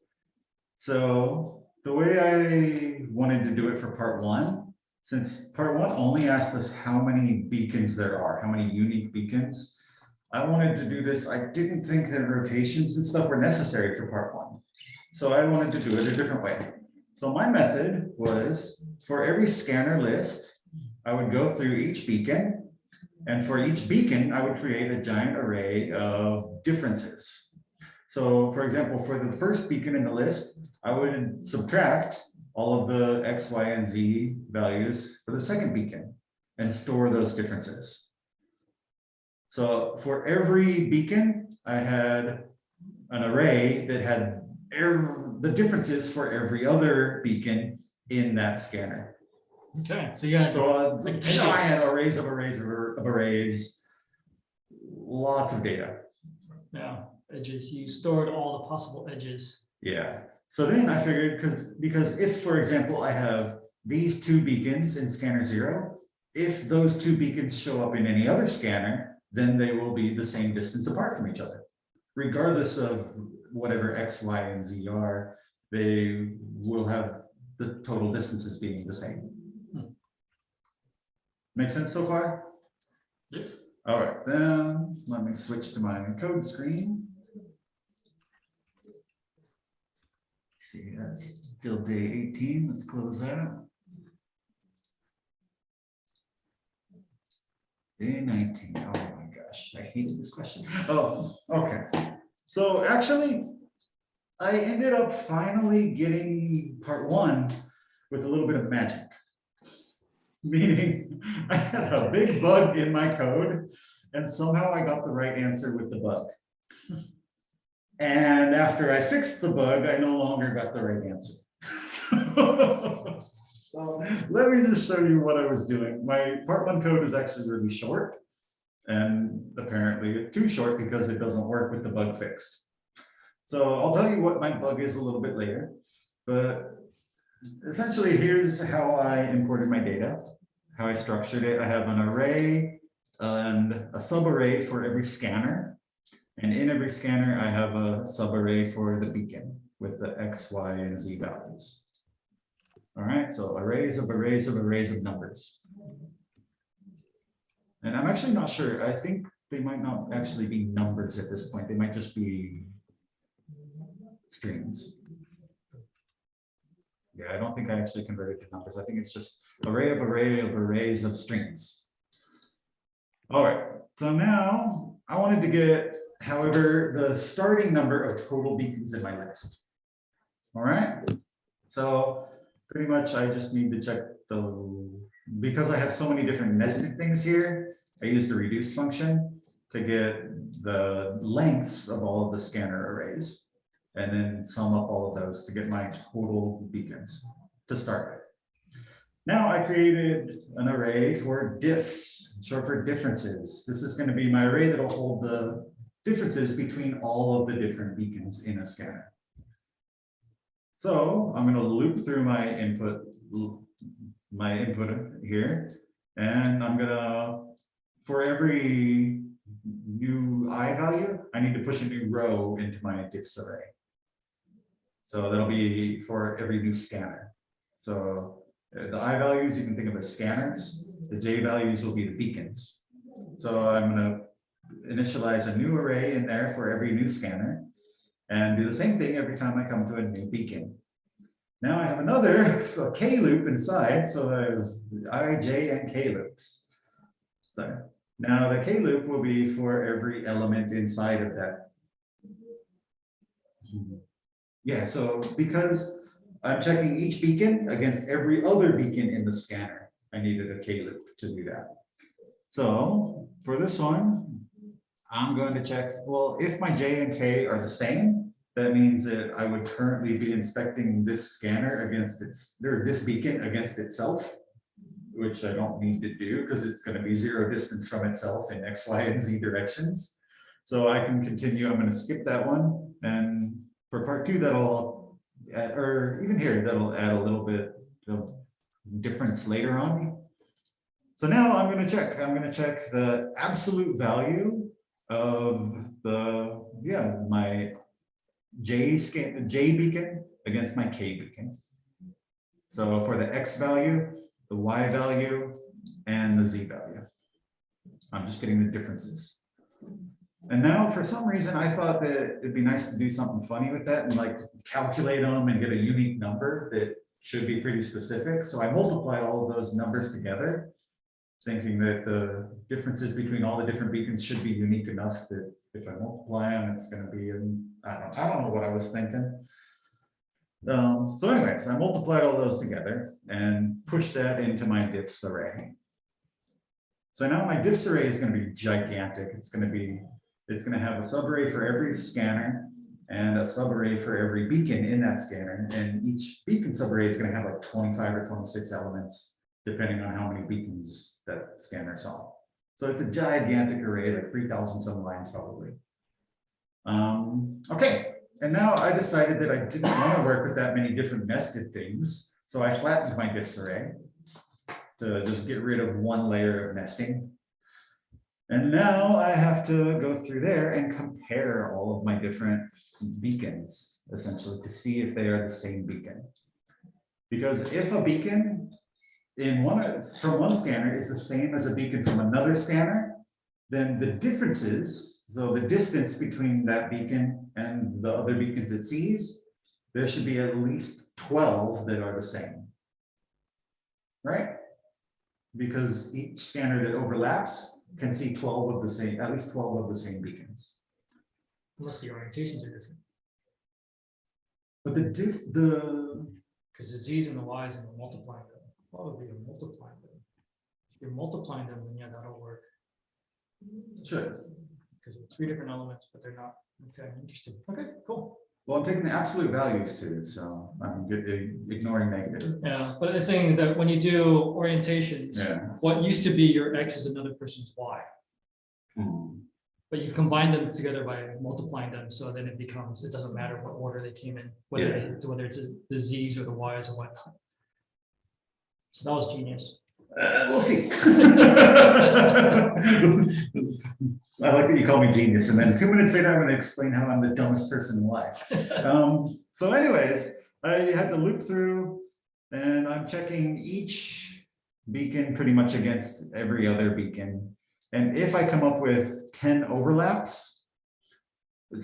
So the way I wanted to do it for part 1, since part 1 only asked us how many beacons there are, how many unique beacons, I wanted to do this. I didn't think that rotations and stuff were necessary for part 1. So I wanted to do it a different way. So my method was, for every scanner list, I would go through each beacon, and for each beacon, I would create a giant array of differences. So for example, for the first beacon in the list, I would subtract all of the X, Y, and Z values for the second beacon and store those differences. So for every beacon, I had an array that had the differences for every other beacon in that scanner. Okay, so you guys, So it's like like giant arrays of arrays, lots of data. yeah, edges. You stored all the possible edges. Yeah. So then I figured, because if, for example, I have these 2 beacons in scanner 0, if those 2 beacons show up in any other scanner, then they will be the same distance apart from each other. Regardless of whatever X, Y, and Z are, they will have the total distances being the same. Make sense so far? Yeah. All right, then let me switch to my code screen. Let's see, that's still day 18. Let's close that. Day 19. Oh my gosh, I hated this question. Oh, okay. So actually, I ended up finally getting part 1 with a little bit of magic. Meaning, I had a big bug in my code, and somehow I got the right answer with the bug. And after I fixed the bug, I no longer got the right answer. So let me just show you what I was doing. My part 1 code is actually really short, and apparently too short because it doesn't work with the bug fixed. So I'll tell you what my bug is a little bit later, but essentially here's how I imported my data, how I structured it. I have an array and a subarray for every scanner. And in every scanner, I have a subarray for the beacon with the X, Y, and Z values. All right, so arrays of arrays of arrays of numbers. And I'm actually not sure. I think they might not actually be numbers at this point. They might just be strings. Yeah, I don't think I actually converted to numbers. I think it's just array of arrays of strings. All right, so now I wanted to get, however, the starting number of total beacons in my list. All right, so pretty much I just need to check because I have so many different nested things here, I used the reduce function to get the lengths of all of the scanner arrays, and then sum up all of those to get my total beacons to start with. Now I created an array for diffs, short for differences. This is going to be my array that will hold the differences between all of the different beacons in a scanner. So I'm going to loop through my input here, and I'm going to, for every new I value, I need to push a new row into my diffs array. So that'll be for every new scanner. So the I values you can think of as scanners. The J values will be the beacons. So I'm going to initialize a new array in there for every new scanner and do the same thing every time I come to a new beacon. Now I have another K loop inside, so I have I, J, and K loops. So now the K loop will be for every element inside of that. Yeah, so because I'm checking each beacon against every other beacon in the scanner, I needed a K loop to do that. So for this one, I'm going to check, well, if my J and K are the same, that means that I would currently be inspecting this scanner against this beacon against itself, which I don't need to do because it's going to be zero distance from itself in X, Y, and Z directions. So I can continue. I'm going to skip that one. And for part 2, that'll add, or even here, that'll add a little bit of difference later on. So now I'm going to check. I'm going to check the absolute value of the, my J beacon against my K beacon. So for the X value, the Y value, and the Z value. I'm just getting the differences. And now for some reason, I thought that it'd be nice to do something funny with that and like calculate them and get a unique number that should be pretty specific. So I multiplied all of those numbers together, thinking that the differences between all the different beacons should be unique enough that if I multiply them, it's going to be, I don't know what I was thinking. So anyways, I multiplied all those together and pushed that into my diffs array. So now my diffs array is going to be gigantic. It's going to have a subarray for every scanner and a subarray for every beacon in that scanner. And each beacon subarray is going to have like 25 or 26 elements, depending on how many beacons that scanner saw. So it's a gigantic array, like 3,000 some lines probably. Okay, and now I decided that I didn't want to work with that many different nested things. So I flattened my diffs array to just get rid of one layer of nesting. And now I have to go through there and compare all of my different beacons, essentially, to see if they are the same beacon. Because if a beacon from one scanner is the same as a beacon from another scanner, then the differences, so the distance between that beacon and the other beacons it sees, there should be at least 12 that are the same. Right? Because each scanner that overlaps can see 12 of the same, at least 12 of the same beacons. Unless the orientations are different, But because the Z's and the Y's and the multiplying them, probably you're multiplying them. If you're multiplying them, then yeah, that'll work. sure. Because it's 3 different elements, but they're not. Okay, interesting. Okay, cool. Well, I'm taking the absolute values to it, so I'm ignoring negative. Yeah, but it's saying that when you do orientations, Yeah. what used to be your X is another person's Y. But you've combined them together by multiplying them, so then it becomes, it doesn't matter what order they came in, whether it's the Z's or the Y's or whatnot. So that was genius. We'll see. I like that you call me genius, and then 2 minutes later, I'm going to explain how I'm the dumbest person in life. So anyways, I had to loop through, and I'm checking each beacon pretty much against every other beacon. And if I come up with 10 overlaps,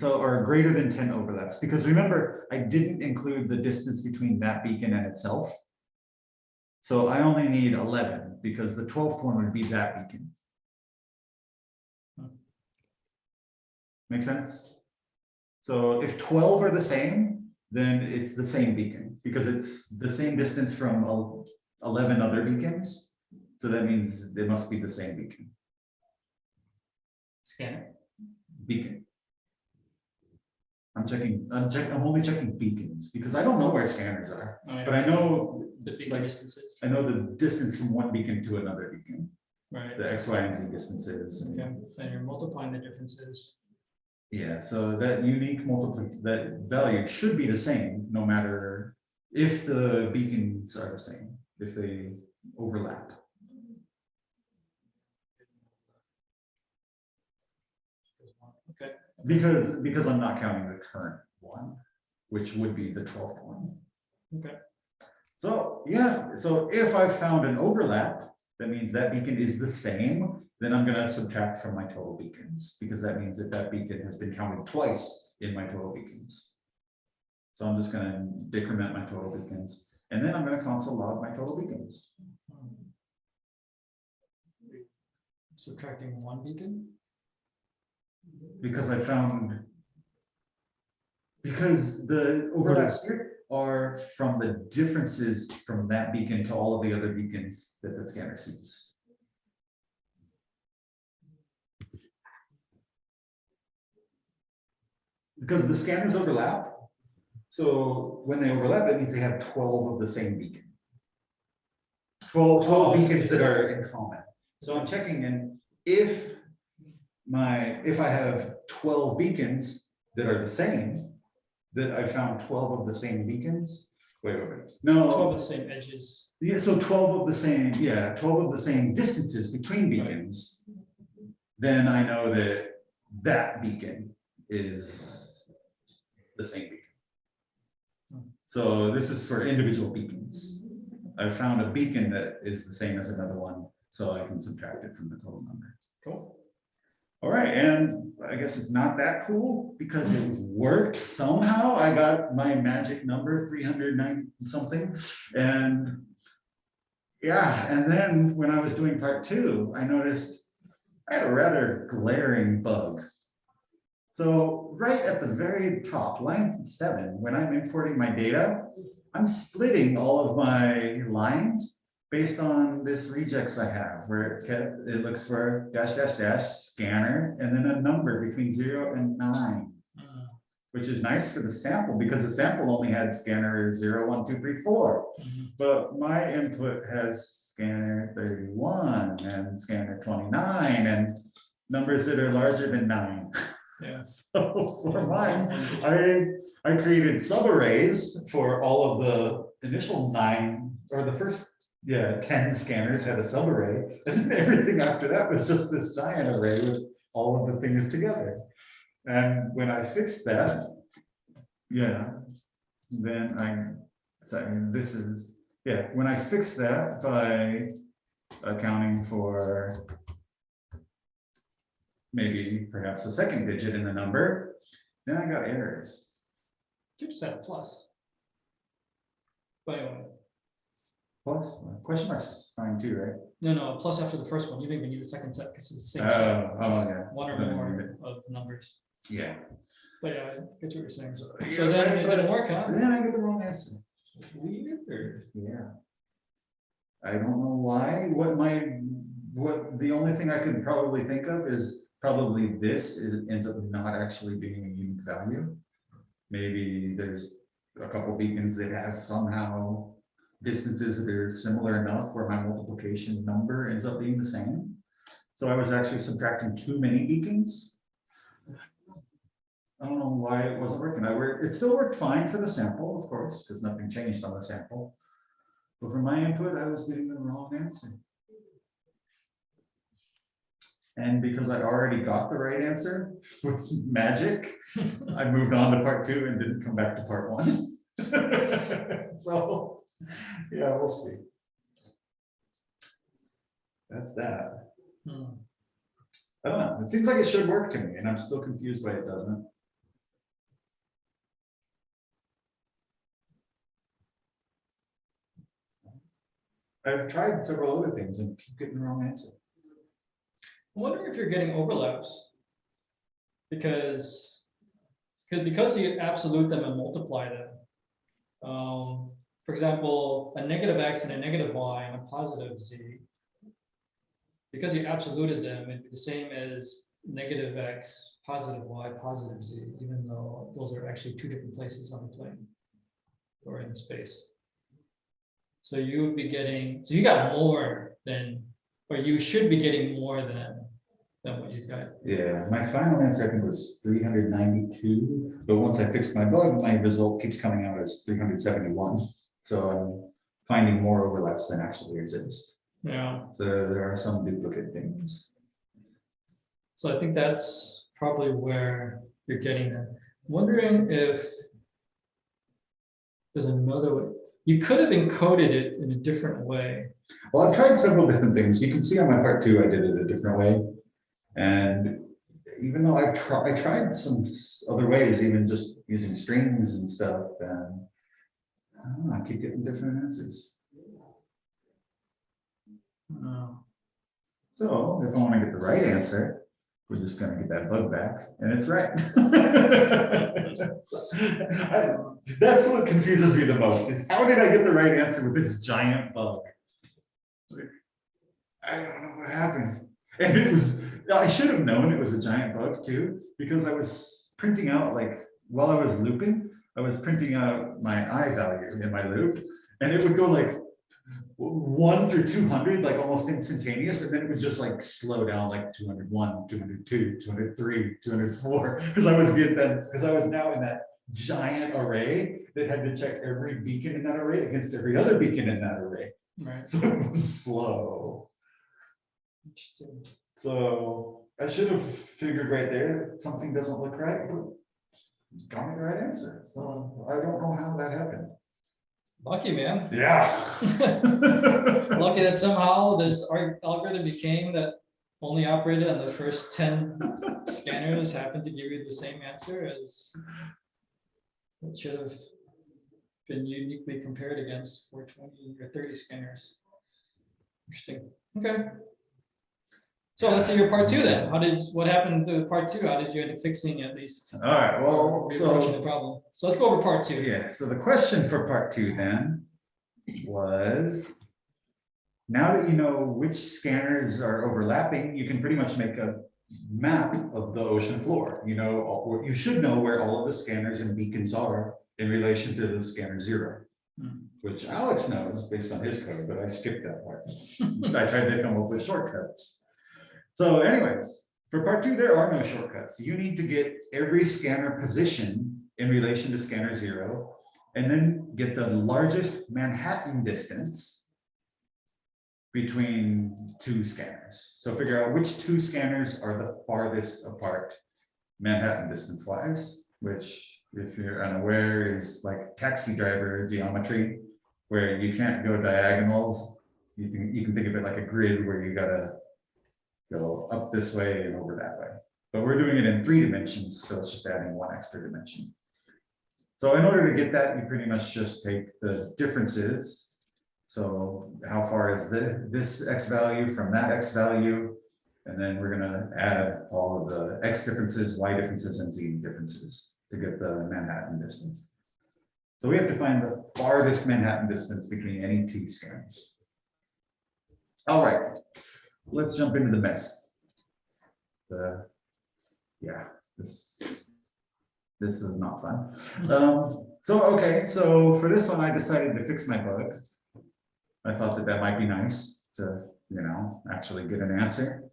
or greater than 10 overlaps, because remember, I didn't include the distance between that beacon and itself. So I only need 11 because the 12th one would be that beacon. Make sense? So if 12 are the same, then it's the same beacon because it's the same distance from 11 other beacons. So that means they must be the same beacon. Scanner. Beacon. I'm only checking beacons because I don't know where scanners are, but I know The beacon like, distances. I know the distance from one beacon to another beacon, Right. the X, Y, and Z distances. And, Okay, and you're multiplying the differences. yeah, so that unique that value should be the same no matter if the beacons are the same, if they overlap. Okay. Because I'm not counting the current one, which would be the 12th one. Okay. So yeah, so if I found an overlap, that means that beacon is the same, then I'm gonna subtract from my total beacons, because that means that that beacon has been counted twice in my total beacons. So I'm just gonna decrement my total beacons, and then I'm gonna console log my total beacons. Subtracting 1 beacon. Because the overlaps here are from the differences from that beacon to all of the other beacons that the scanner sees. Because the scanners overlap. So when they overlap, it means they have 12 of the same beacon. 12 beacons that are in common. So I'm checking in if I have 12 beacons that are the same, that I found 12 of the same beacons. Wait. No. 12 of the same edges. Yeah, so 12 of the same, 12 of the same distances between beacons. Then I know that that beacon is the same beacon. So this is for individual beacons. I found a beacon that is the same as another one, so I can subtract it from the total number. Cool. All right, and I guess it's not that cool because it worked somehow. I got my magic number, 309 something. And yeah, and then when I was doing part 2, I noticed I had a rather glaring bug. So right at the very top, line 7, when I'm importing my data, I'm splitting all of my lines based on this regex I have, where it looks for -- scanner, and then a number between 0 and 9, which is nice for the sample because the sample only had scanner 0, 1, 2, 3, 4. But my input has scanner 31 and scanner 29 and numbers that are larger than 9. Yeah. So for mine, I created subarrays for all of the initial 9 or the first 10 scanners had a subarray, and then everything after that was just this giant array with all of the things together. And when I fixed that, then this is Yeah, when I fixed that by accounting for maybe perhaps a second digit in the number, then I got errors. You just had a plus. But anyway, Plus, question marks is fine too, right? no, plus after the first one, you don't even need the second set because it's the same set. which Oh, is yeah. One or Then I more need it. of numbers. Yeah. But yeah, I get what you're saying. So Yeah, then it but- didn't work, huh? Then I get the wrong answer. Weird. Yeah. I don't know why. What the only thing I can probably think of is probably this ends up not actually being a unique value. Maybe there's a couple beacons that have somehow distances that are similar enough where my multiplication number ends up being the same. So I was actually subtracting too many beacons. I don't know why it wasn't working. It still worked fine for the sample, of course, because nothing changed on the sample. But for my input, I was getting the wrong answer. And because I already got the right answer with magic, I moved on to part 2 and didn't come back to part 1. So, yeah, we'll see. That's that. Hmm. I don't know. It seems like it should work to me, and I'm still confused why it doesn't. I've tried several other things and keep getting the wrong answer. I'm wondering if you're getting overlaps. Because you absolute them and multiply them. For example, a negative x and a negative y and a positive z. Because you absoluted them, it'd be the same as negative x, positive y, positive z, even though those are actually two different places on the plane or in space. So you would be getting, so you got more than, or you should be getting more than what you got. Yeah, my final answer I think was 392, but once I fixed my bug, my result keeps coming out as 371. So I'm finding more overlaps than actually exist. Yeah. So there are some duplicate things. So I think that's probably where you're getting them. Wondering if there's another way. You could have encoded it in a different way. Well, I've tried several different things. You can see on my part 2, I did it a different way. And even though I tried some other ways, even just using strings and stuff, and I don't know, I keep getting different answers. So if I want to get the right answer, we're just going to get that bug back, and it's right. That's what confuses me the most, is how did I get the right answer with this giant bug? I don't know what happened. And it was, I should have known it was a giant bug too, because I was printing out, like, while I was looping, I was printing out my I value in my loop, and it would go like 1 through 200, like almost instantaneous, and then it would just like slow down like 201, 202, 203, 204, because I was now in that giant array that had to check every beacon in that array against every other beacon in that array. Right. So it was slow. Interesting. So I should have figured right there that something doesn't look right, but it's got me the right answer. So I don't know how that happened. Lucky, man. Yeah. Lucky that somehow this algorithm became that only operated on the first 10 scanners happened to give you the same answer as it should have been uniquely compared against for 20 or 30 scanners. Interesting. Okay. So let's see your part 2 then. What happened to part 2? How did you end up fixing at least? All right, well, Reapproaching the so, problem. So let's go over part 2. yeah, so the question for part 2 then was, now that you know which scanners are overlapping, you can pretty much make a map of the ocean floor. You know, you should know where all of the scanners and beacons are in relation to the scanner 0. Which Alex knows based on his code, but I skipped that part. I tried to come up with shortcuts. So anyways, for part 2, there are no shortcuts. You need to get every scanner position in relation to scanner 0, and then get the largest Manhattan distance between 2 scanners. So figure out which 2 scanners are the farthest apart Manhattan distance wise, which, if you're unaware, is like taxi driver geometry. where you can't go diagonals. You can think of it like a grid where you gotta go up this way and over that way. But we're doing it in 3 dimensions, so it's just adding 1 extra dimension. So in order to get that, you pretty much just take the differences. So how far is this X value from that X value? And then we're gonna add all of the X differences, Y differences, and Z differences to get the Manhattan distance. So we have to find the farthest Manhattan distance between any T scans. All right, let's jump into the mess. Yeah, this is not fun. So for this one, I decided to fix my bug. I thought that might be nice to, actually get an answer.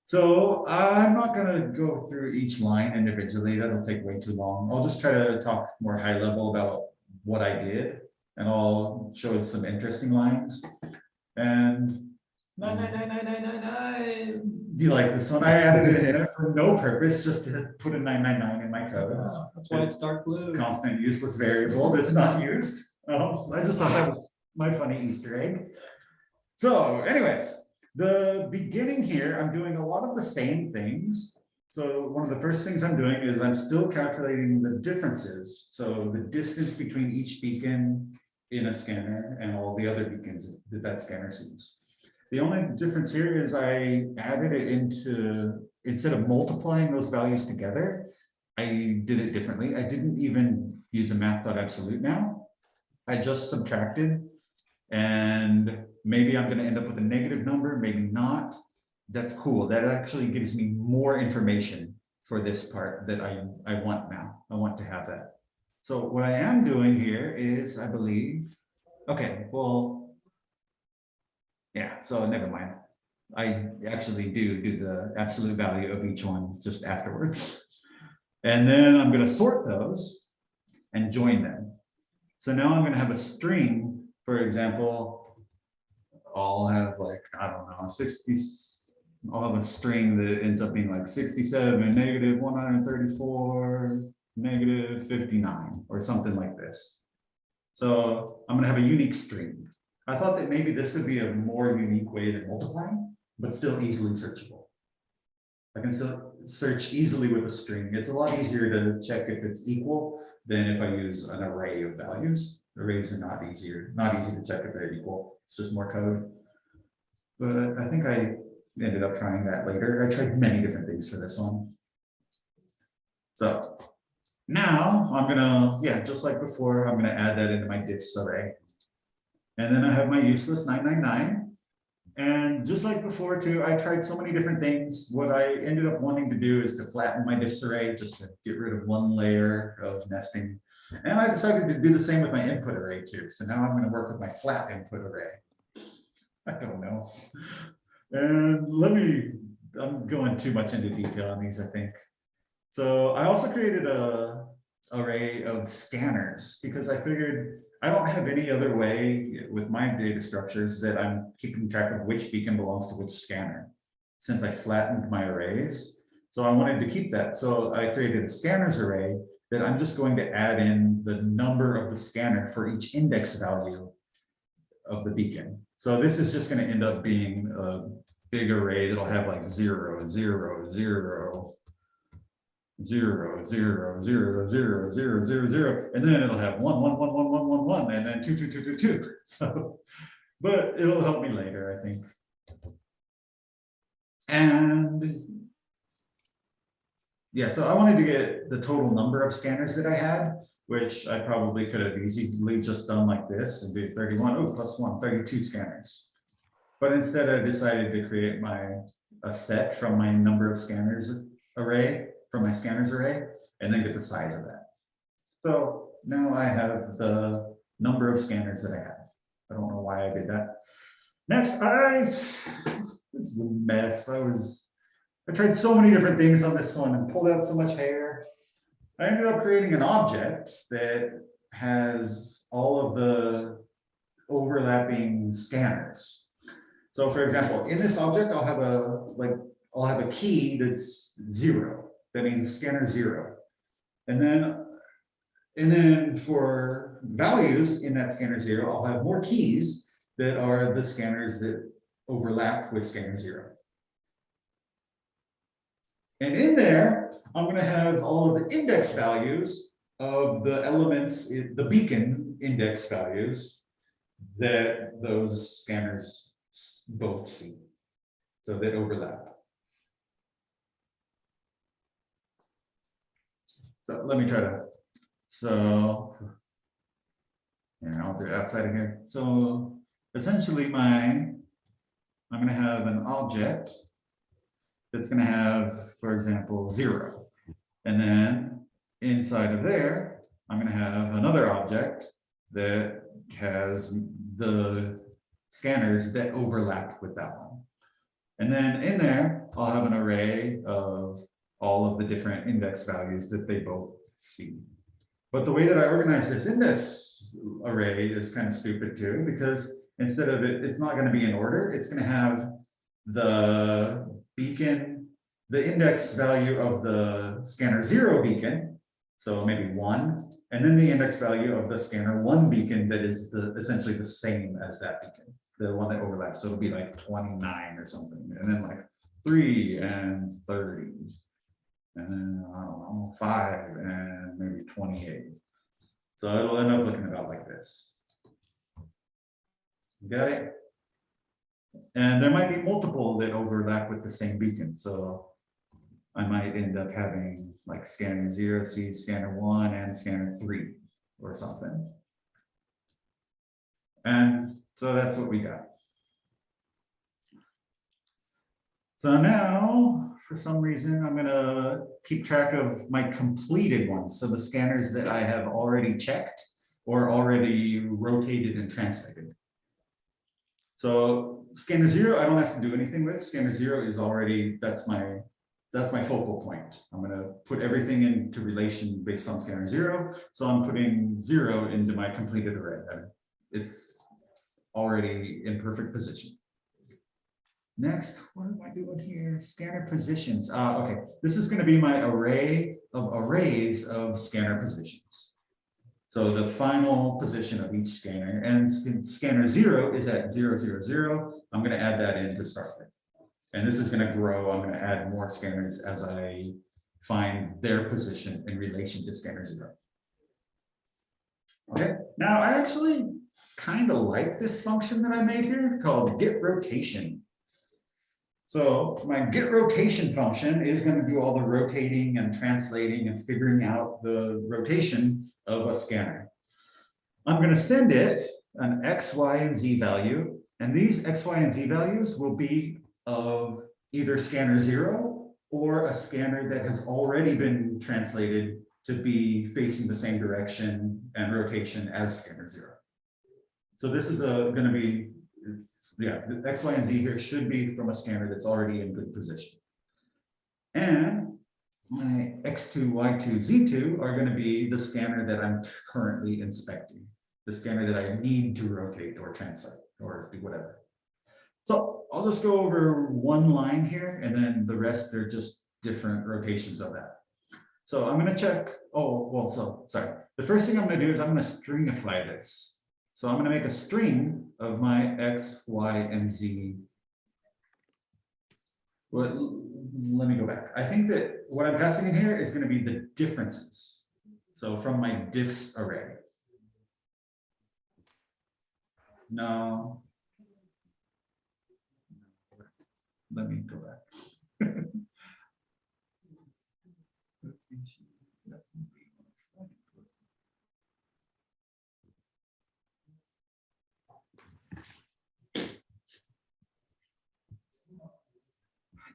So I'm not gonna go through each line individually, that'll take way too long. I'll just try to talk more high level about what I did, and I'll show you some interesting lines. And 9999999. Do you like this one? I added it in there for no purpose, just to put a 999 in my code. Oh, that's why it's dark blue. Constant useless variable that's not used. I just thought that was my funny Easter egg. So anyways, the beginning here, I'm doing a lot of the same things. So one of the first things I'm doing is I'm still calculating the differences. So the distance between each beacon in a scanner and all the other beacons that scanner sees. The only difference here is I added it into, instead of multiplying those values together, I did it differently. I didn't even use a math.absolute now. I just subtracted, and maybe I'm going to end up with a negative number, maybe not. That's cool. That actually gives me more information for this part that I want now. I want to have that. So what I am doing here is, I believe, okay, well, yeah, so never mind. I actually do the absolute value of each one just afterwards. And then I'm going to sort those and join them. So now I'm going to have a string, for example, I'll have like, I don't know, 60, I'll have a string that ends up being like 67, negative 134, negative 59, or something like this. So I'm going to have a unique string. I thought that maybe this would be a more unique way than multiplying, but still easily searchable. I can still search easily with a string. It's a lot easier to check if it's equal than if I use an array of values. Arrays are not easy to check if they're equal. It's just more code. But I think I ended up trying that later. I tried many different things for this one. So now I'm gonna, just like before, I'm gonna add that into my diffs array. And then I have my useless 999. And just like before too, I tried so many different things. What I ended up wanting to do is to flatten my diffs array, just to get rid of one layer of nesting. And I decided to do the same with my input array too. So now I'm going to work with my flat input array. I don't know. And I'm going too much into detail on these, I think. So I also created a array of scanners because I figured I don't have any other way with my data structures that I'm keeping track of which beacon belongs to which scanner, since I flattened my arrays. So I wanted to keep that. So I created a scanners array that I'm just going to add in the number of the scanner for each index value of the beacon. So this is just going to end up being a big array that'll have like 0, 0, 0, 0, 0, 0, 0, 0, 0, 0, and then it'll have 1, 1, 1, 1, 1, 1, 1, and then 2, 2, 2, 2, 2. So, but it'll help me later, I think. And yeah, so I wanted to get the total number of scanners that I had, which I probably could have easily just done like this and do 31, oh, plus 1, 32 scanners. But instead I decided to create a set from my number of scanners array, from my scanners array, and then get the size of that. So now I have the number of scanners that I have. I don't know why I did that. Next, this is a mess. I tried so many different things on this one and pulled out so much hair. I ended up creating an object that has all of the overlapping scanners. So for example, in this object, I'll have a key that's 0. That means scanner 0. And then And then for values in that scanner 0, I'll have more keys that are the scanners that overlap with scanner 0. And in there, I'm going to have all of the index values of the elements, the beacon index values that those scanners both see. So they overlap. So let me try to, so, yeah, I'll do it outside of here. So essentially I'm going to have an object that's going to have, for example, 0. And then inside of there, I'm going to have another object that has the scanners that overlap with that one. And then in there, I'll have an array of all of the different index values that they both see. But the way that I organize this index array is kind of stupid too, because instead of it's not going to be in order, it's going to have the beacon, the index value of the scanner 0 beacon, so maybe 1, and then the index value of the scanner 1 beacon that is essentially the same as that beacon, the one that overlaps. So it'll be like 29 or something, and then like 3 and 30, and then I don't know, 5 and maybe 28. So it'll end up looking about like this. Got it? And there might be multiple that overlap with the same beacon. So I might end up having like scanner 0 sees scanner 1 and scanner 3 or something. And so that's what we got. So now, for some reason, I'm going to keep track of my completed ones. So the scanners that I have already checked or already rotated and translated. So scanner 0, I don't have to do anything with. Scanner 0 is already, that's my focal point. I'm going to put everything into relation based on scanner 0. So I'm putting 0 into my completed array. It's already in perfect position. Next, what am I doing here? Scanner positions. Okay, this is going to be my array of arrays of scanner positions. So the final position of each scanner, and scanner 0 is at 0, 0, 0. I'm going to add that in to start with. And this is going to grow. I'm going to add more scanners as I find their position in relation to scanner 0. Okay, now I actually kind of like this function that I made here called get rotation. So my get rotation function is going to do all the rotating and translating and figuring out the rotation of a scanner. I'm going to send it an X, Y, and Z value. And these X, Y, and Z values will be of either scanner 0 or a scanner that has already been translated to be facing the same direction and rotation as scanner 0. So this is going to be, yeah, the X, Y, and Z here should be from a scanner that's already in good position. And my X2, Y2, Z2 are going to be the scanner that I'm currently inspecting, the scanner that I need to rotate or translate or do whatever. So I'll just go over one line here, and then the rest are just different rotations of that. So I'm going to check, sorry. The first thing I'm going to do is I'm going to stringify this. So I'm going to make a string of my X, Y, and Z. Well, let me go back. I think that what I'm passing in here is going to be the differences. So from my diffs array. No. Let me go back.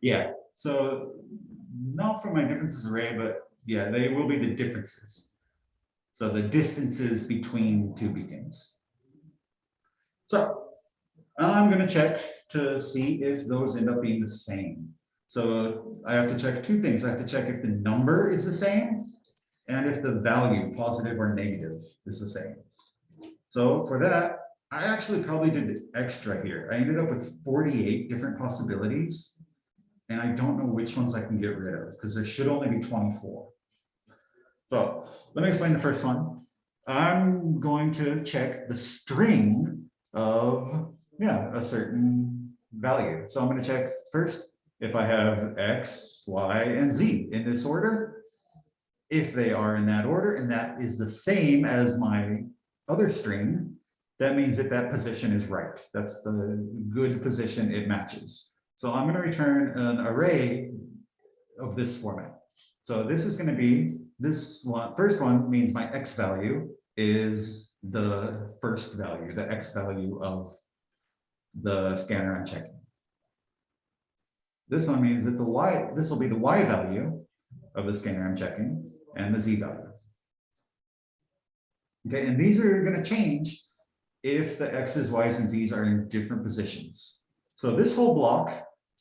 Yeah, so not from my differences array, but yeah, they will be the differences. So the distances between two beacons. So I'm going to check to see if those end up being the same. So I have to check two things. I have to check if the number is the same and if the value, positive or negative, is the same. So for that, I actually probably did extra here. I ended up with 48 different possibilities, and I don't know which ones I can get rid of because there should only be 24. So let me explain the first one. I'm going to check the string of, a certain value. So I'm going to check first if I have X, Y, and Z in this order. If they are in that order, and that is the same as my other string, that means that that position is right. That's the good position, it matches. So I'm going to return an array of this format. So this is going to be this one. First one means my X value is the first value, the X value of the scanner I'm checking. This one means that the Y, this will be the Y value of the scanner I'm checking, and the Z value. Okay, and these are going to change if the X's, Y's, and Z's are in different positions. So this whole block,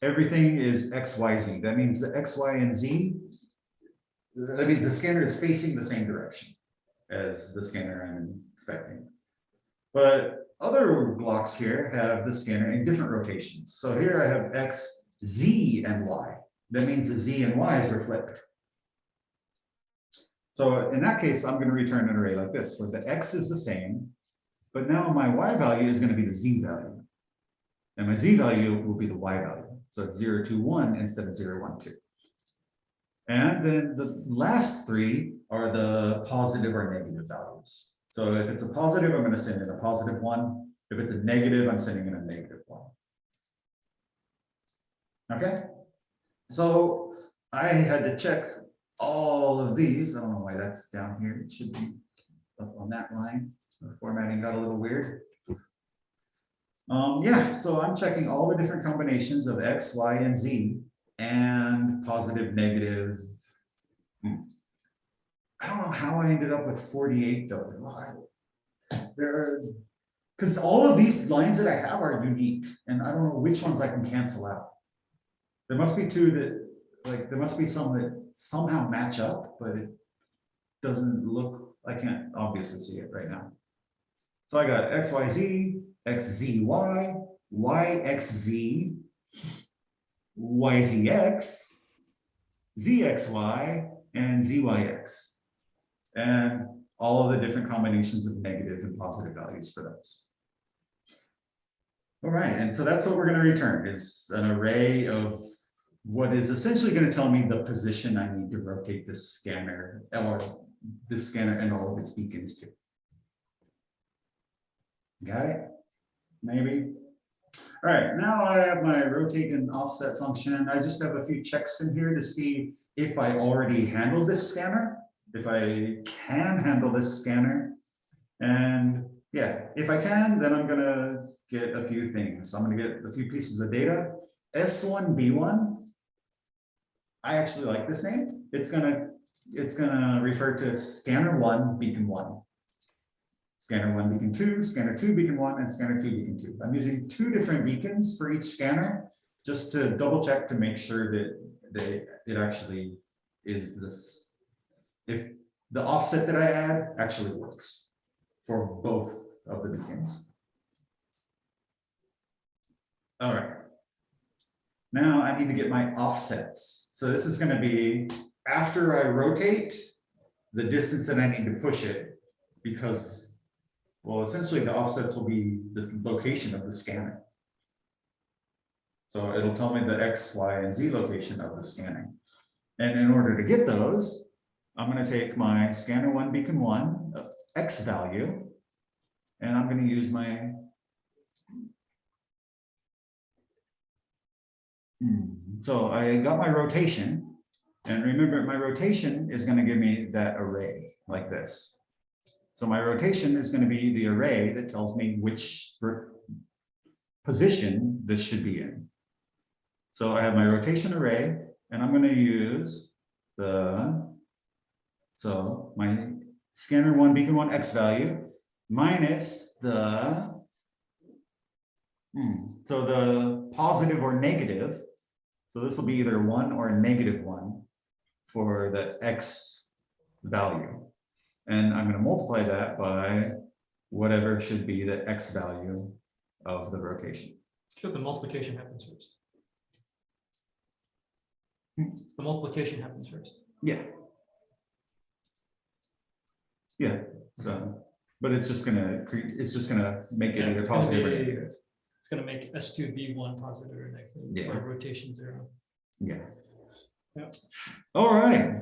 everything is X, Y, Z. That means the X, Y, and Z, that means the scanner is facing the same direction as the scanner I'm expecting. But other blocks here have the scanner in different rotations. So here I have X, Z, and Y. That means the Z and Y's are flipped. So in that case, I'm going to return an array like this, where the X is the same, but now my Y value is going to be the Z value. And my Z value will be the Y value. So it's 0, 2, 1 instead of 0, 1, 2. And then the last three are the positive or negative values. So if it's a positive, I'm going to send in a positive 1. If it's a negative, I'm sending in a negative 1. Okay? So I had to check all of these. I don't know why that's down here. It should be up on that line. The formatting got a little weird. So I'm checking all the different combinations of X, Y, and Z, and positive, negative. I don't know how I ended up with 48 though. Because all of these lines that I have are unique, and I don't know which ones I can cancel out. There must be two that, like, there must be some that somehow match up, but it doesn't look, I can't obviously see it right now. So I got XYZ, XZY, YXZ, YZX, ZXY, and ZYX. And all of the different combinations of negative and positive values for those. All right, and so that's what we're going to return, is an array of what is essentially going to tell me the position I need to rotate this scanner, or this scanner and all of its beacons to. Got it? Maybe. All right, now I have my rotate and offset function. I just have a few checks in here to see if I already handled this scanner, if I can handle this scanner. And yeah, if I can, then I'm gonna get a few things. I'm gonna get a few pieces of data. S1B1, I actually like this name. It's gonna refer to scanner 1, beacon 1. Scanner 1, beacon 2, scanner 2, beacon 1, and scanner 2, beacon 2. I'm using 2 different beacons for each scanner just to double check to make sure that it actually is this. If the offset that I add actually works for both of the beacons. All right. Now I need to get my offsets. So this is going to be after I rotate the distance that I need to push it, because, well, essentially the offsets will be the location of the scanner. So it'll tell me the X, Y, and Z location of the scanning. And in order to get those, I'm going to take my scanner 1, beacon 1, X value, and I'm going to use my so I got my rotation, and remember my rotation is going to give me that array like this. So my rotation is going to be the array that tells me which position this should be in. So I have my rotation array, and I'm going to use so my scanner 1, beacon 1, X value minus the so the positive or negative. So this will be either 1 or a negative 1 for the X value. And I'm going to multiply that by whatever should be the X value of the rotation. Sure, the multiplication happens first. The multiplication happens first. Yeah. Yeah, so, but it's just gonna make it Yeah, either it's gonna positive or be- negative. It's gonna make S2B1 positive or negative, Yeah. or rotation 0. Yeah. Yep. All right.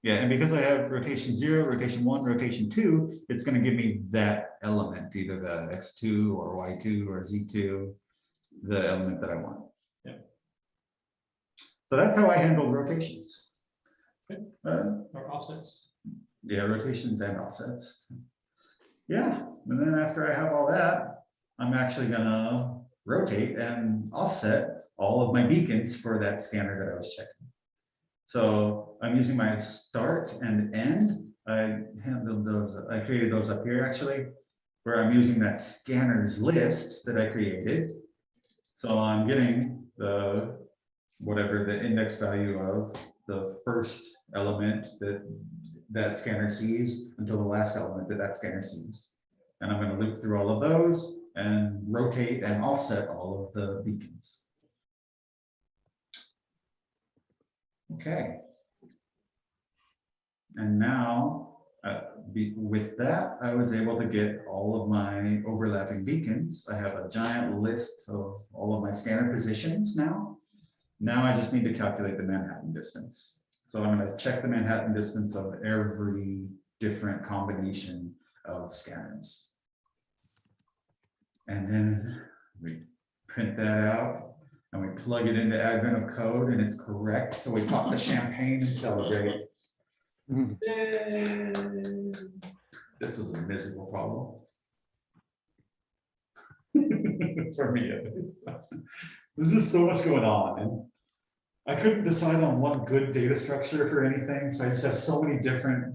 Yeah, and because I have rotation 0, rotation 1, rotation 2, it's gonna give me that element, either the X2 or Y2 or Z2, the element that I want. Yeah. So that's how I handle rotations. Okay. Uh, Or offsets. Yeah, rotations and offsets. Yeah, and then after I have all that, I'm actually gonna rotate and offset all of my beacons for that scanner that I was checking. So I'm using my start and end. I handled those, I created those up here actually, where I'm using that scanners list that I created. So I'm getting the, whatever the index value of the first element that scanner sees until the last element that scanner sees. And I'm going to loop through all of those and rotate and offset all of the beacons. Okay. And now, with that, I was able to get all of my overlapping beacons. I have a giant list of all of my scanner positions now. Now I just need to calculate the Manhattan distance. So I'm going to check the Manhattan distance of every different combination of scanners. And then we print that out and we plug it into Advent of Code and it's correct. So we pop the champagne and celebrate. Yay. This was a miserable problem. For me, at least. There's just so much going on. And I couldn't decide on one good data structure for anything. So I just have so many different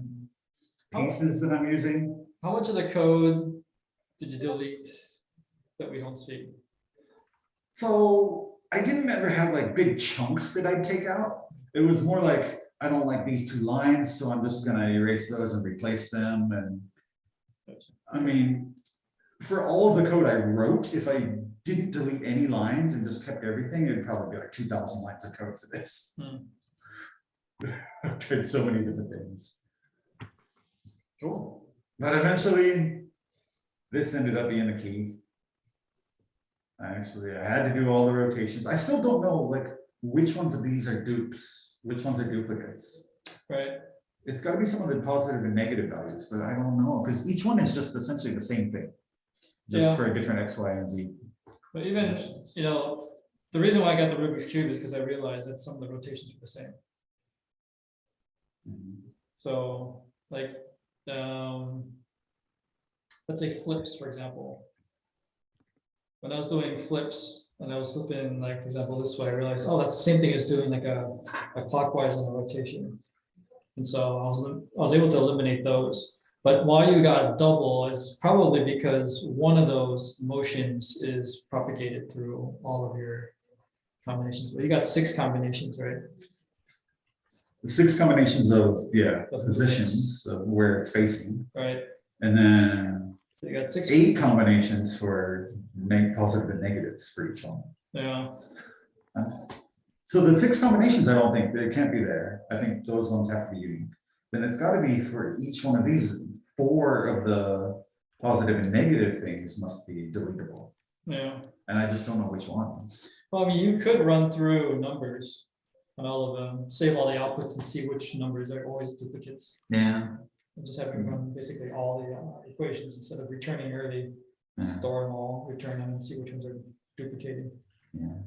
pieces that I'm using. How much of the code did you delete that we don't see? So I didn't ever have like big chunks that I'd take out. It was more like, I don't like these 2 lines, so I'm just gonna erase those and replace them. And I mean, for all of the code I wrote, if I didn't delete any lines and just kept everything, it'd probably be like 2,000 lines of code for this. I've tried so many different things. Cool. But eventually, this ended up being the key. I had to do all the rotations. I still don't know like which ones of these are dupes, which ones are duplicates. Right. It's got to be some of the positive and negative values, but I don't know because each one is just essentially the same thing, just Yeah. for a different X, Y, and Z. But even, you know, the reason why I got the Rubik's Cube is because I realized that some of the rotations are the same. So like, let's say flips, for example. When I was doing flips and I was flipping, like, for example, this way, I realized, oh, that's the same thing as doing like a clockwise and a rotation. And so I was able to eliminate those. But why you got double is probably because one of those motions is propagated through all of your combinations. Well, you got 6 combinations, right? The 6 combinations of Of positions of where it's facing, Right. and then So you got 6. 8 combinations for positive and negatives for each one. Yeah. So the 6 combinations, I don't think they can't be there. I think those ones have to be unique. Then it's got to be for each one of these. 4 of the positive and negative things must be deletable. Yeah. And I just don't know which ones. Well, I mean, you could run through numbers on all of them, save all the outputs and see which numbers are always duplicates. Yeah. And just have it run basically all the equations instead of returning early, Yeah. store them all, return them and see which ones are duplicating. Yeah.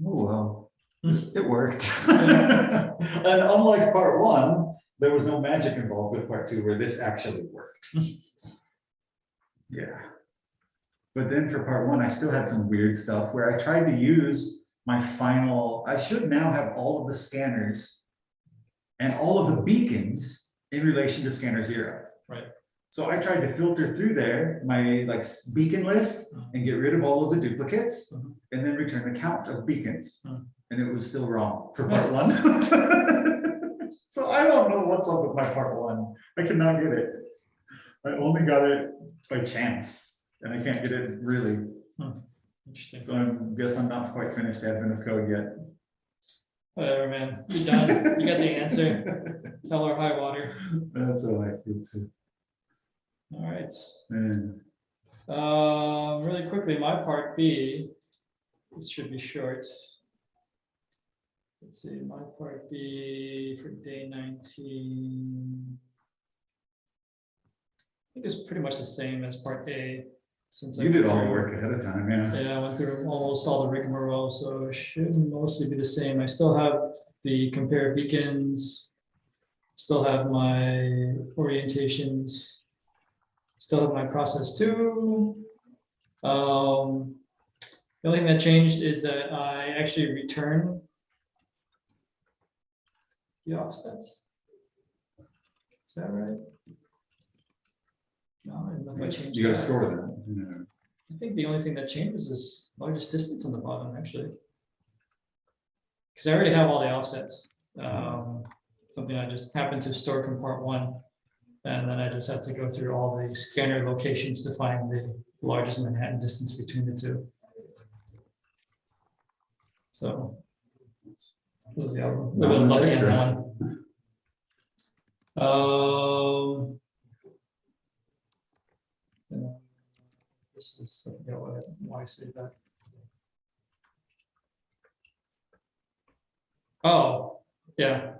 Oh, well, it worked. Yeah. And unlike part 1, there was no magic involved with part 2 where this actually worked. Yeah. But then for part 1, I still had some weird stuff where I tried to use my final, I should now have all of the scanners and all of the beacons in relation to scanner 0. Right. So I tried to filter through there, my like beacon list, and get rid of all of the duplicates, and then return the count of beacons. And it was still wrong for part 1. So I don't know what's up with my part 1. I cannot get it. I only got it by chance, and I can't get it really. Interesting. So I guess I'm not quite finished Advent of Code yet. Whatever, man. You're done. You got the answer. Hell or high water. That's how I feel too. All right. Yeah. Really quickly, my part B. This should be short. Let's see, my part B for day 19. I think it's pretty much the same as part A. Since I You did went all the through- work ahead of time, yeah. Yeah, I went through almost all the rigmarole, so it should mostly be the same. I still have the compare beacons, still have my orientations, still have my process two. The only thing that changed is that I actually return the offsets. Is that right? No, I don't know if I changed You gotta that. store them. Yeah. I think the only thing that changes is largest distance on the bottom, actually. Because I already have all the offsets. Something I just happened to store from part one. And then I just had to go through all the scanner locations to find the largest Manhattan distance between the two. So. Was the other one. Not Little bit much lucky on extra. that one. This is, I forget why I say that. Oh, yeah.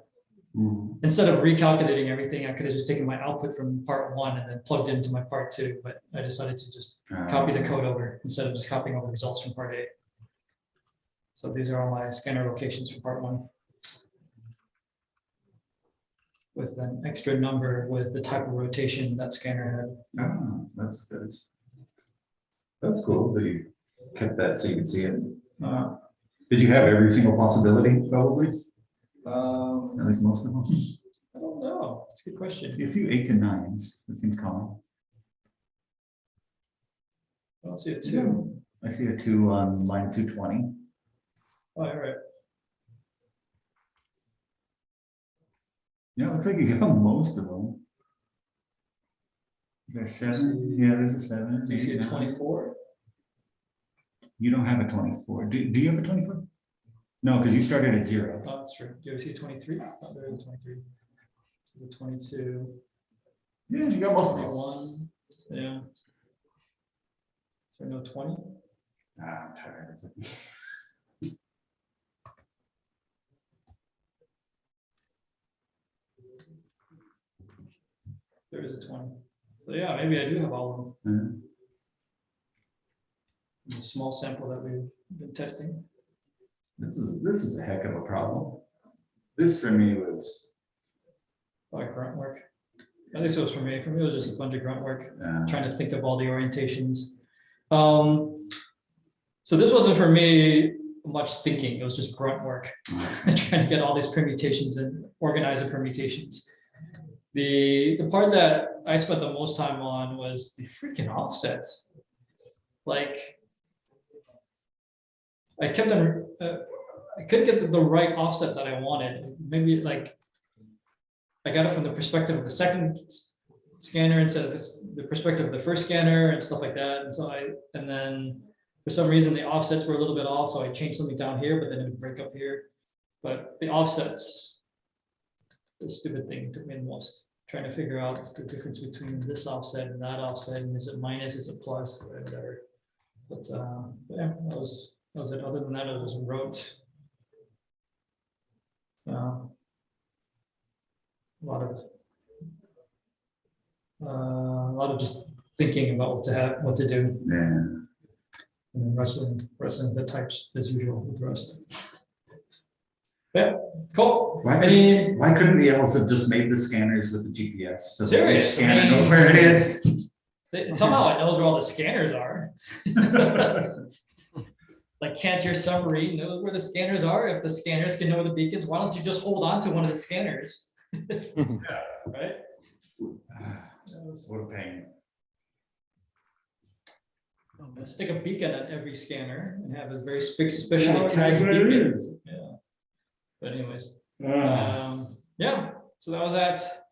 Mhm. Instead of recalculating everything, I could have just taken my output from part one and then plugged it into my part two, but I decided to just copy the code over instead of just copying over the results from part A. So these are all my scanner locations from part one. With an extra number with the type of rotation that scanner had. Oh, that's good. That's cool that you kept that so you could see it. Did you have every single possibility, probably? At least most of them. I don't know. It's a good question. I see a few 8s and 9s. That seems common. I don't see a two. I see a 2 on line 220. Oh, all right. Yeah, looks like you got most of them. Is there a 7? Yeah, there's a 7. Do you see a 8, 9. 24? You don't have a 24. Do you have a 24? No, because you started at 0. Oh, that's true. Do you see a 23? Oh, there is a 23. There's a 22. Yeah, you got most of them. 21. Yeah. Is there no 20? Ah, I'm tired. There is a 20. So yeah, maybe I do have all of them. It's a small sample that we've been testing. This is a heck of a problem. This for me was Like grunt work. At least it was for me. For me, it was just a bunch of grunt work, trying to think of all the orientations. So this wasn't for me much thinking. It was just grunt work, trying to get all these permutations and organize the permutations. The part that I spent the most time on was the freaking offsets. Like, I kept on, I couldn't get the right offset that I wanted. Maybe like, I got it from the perspective of the second scanner instead of the perspective of the first scanner and stuff like that. And so and then for some reason the offsets were a little bit off, so I changed something down here, but then it would break up here. But the offsets, the stupid thing took me the most, trying to figure out the difference between this offset and that offset, and is it minus, is it plus, or whatever. But yeah, that was it. Other than that, I just wrote a lot of just thinking about what to do, yeah. and then wrestling the types as usual with Rust. Yeah, cool. Why couldn't the elves have just made the scanners with the GPS? So that each Serious, scanner I mean- knows where it is. Somehow it knows where all the scanners are. Like, can't your submarine know where the scanners are? If the scanners can know where the beacons, why don't you just hold on to one of the scanners? Right? What a pain. And stick a beacon on every scanner and have a very specially tagged beacon. Yeah. But anyways, yeah. So that was that.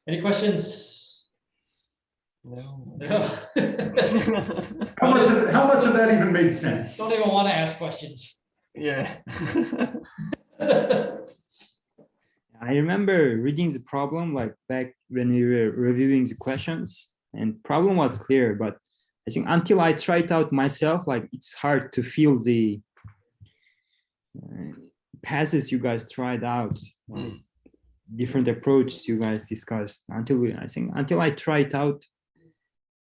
Any questions? No. No. How much of that even made sense? Don't even want to ask questions. Yeah. I remember reading the problem like back when we were reviewing the questions, and problem was clear, but I think until I tried out myself, like it's hard to feel the passes you guys tried out, different approaches you guys discussed. Until I tried out,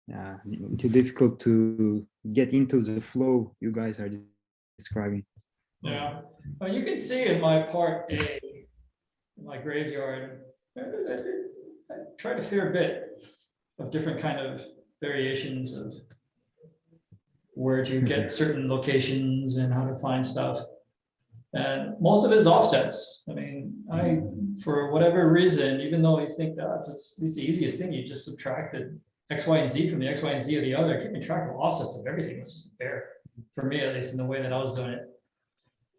yeah, too difficult to get into the flow you guys are describing. Yeah, well, you can see in my part A, in my graveyard, I try to figure a bit of different kind of variations of where to get certain locations and how to find stuff. And most of it is offsets. I mean, for whatever reason, even though you think that it's the easiest thing, you just subtracted X, Y, and Z from the X, Y, and Z of the other. Keeping track of offsets of everything was just a bear, for me at least, in the way that I was doing it.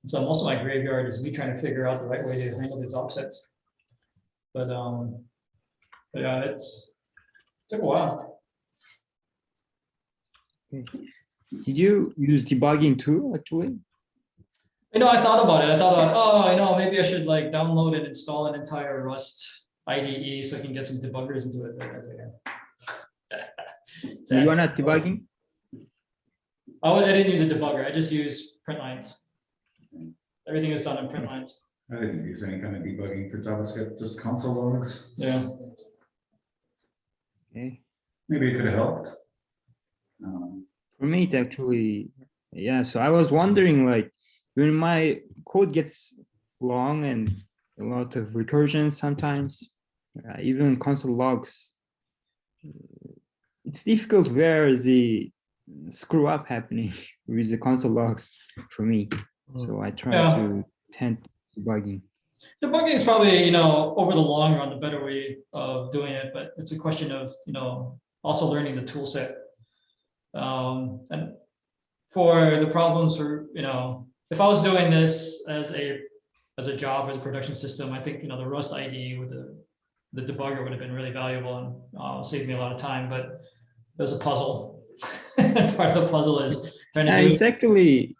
And so most of my graveyard is me trying to figure out the right way to handle these offsets. But yeah, it took a while. Did you use debugging too, actually? I thought about it. I thought about, maybe I should like download and install an entire Rust IDE so I can get some debuggers into it. But I was like, So you are not debugging? I didn't use a debugger. I just used print lines. Everything was done in print lines. I didn't use any kind of debugging for JavaScript, just console logs. Yeah. Okay. Maybe it could have helped. For me, it actually, yeah. So I was wondering, like, when my code gets long and a lot of recursion sometimes, even console logs, it's difficult where the screw up happening with the console logs for me. So I try to tend to debugging. Debugging is probably, over the long run, the better way of doing it, but it's a question of, also learning the tool set. And for the problems for, if I was doing this as a job, as a production system, I think, the Rust IDE with the debugger would have been really valuable and saved me a lot of time, but it was a puzzle. Part of the puzzle is trying to do it's actually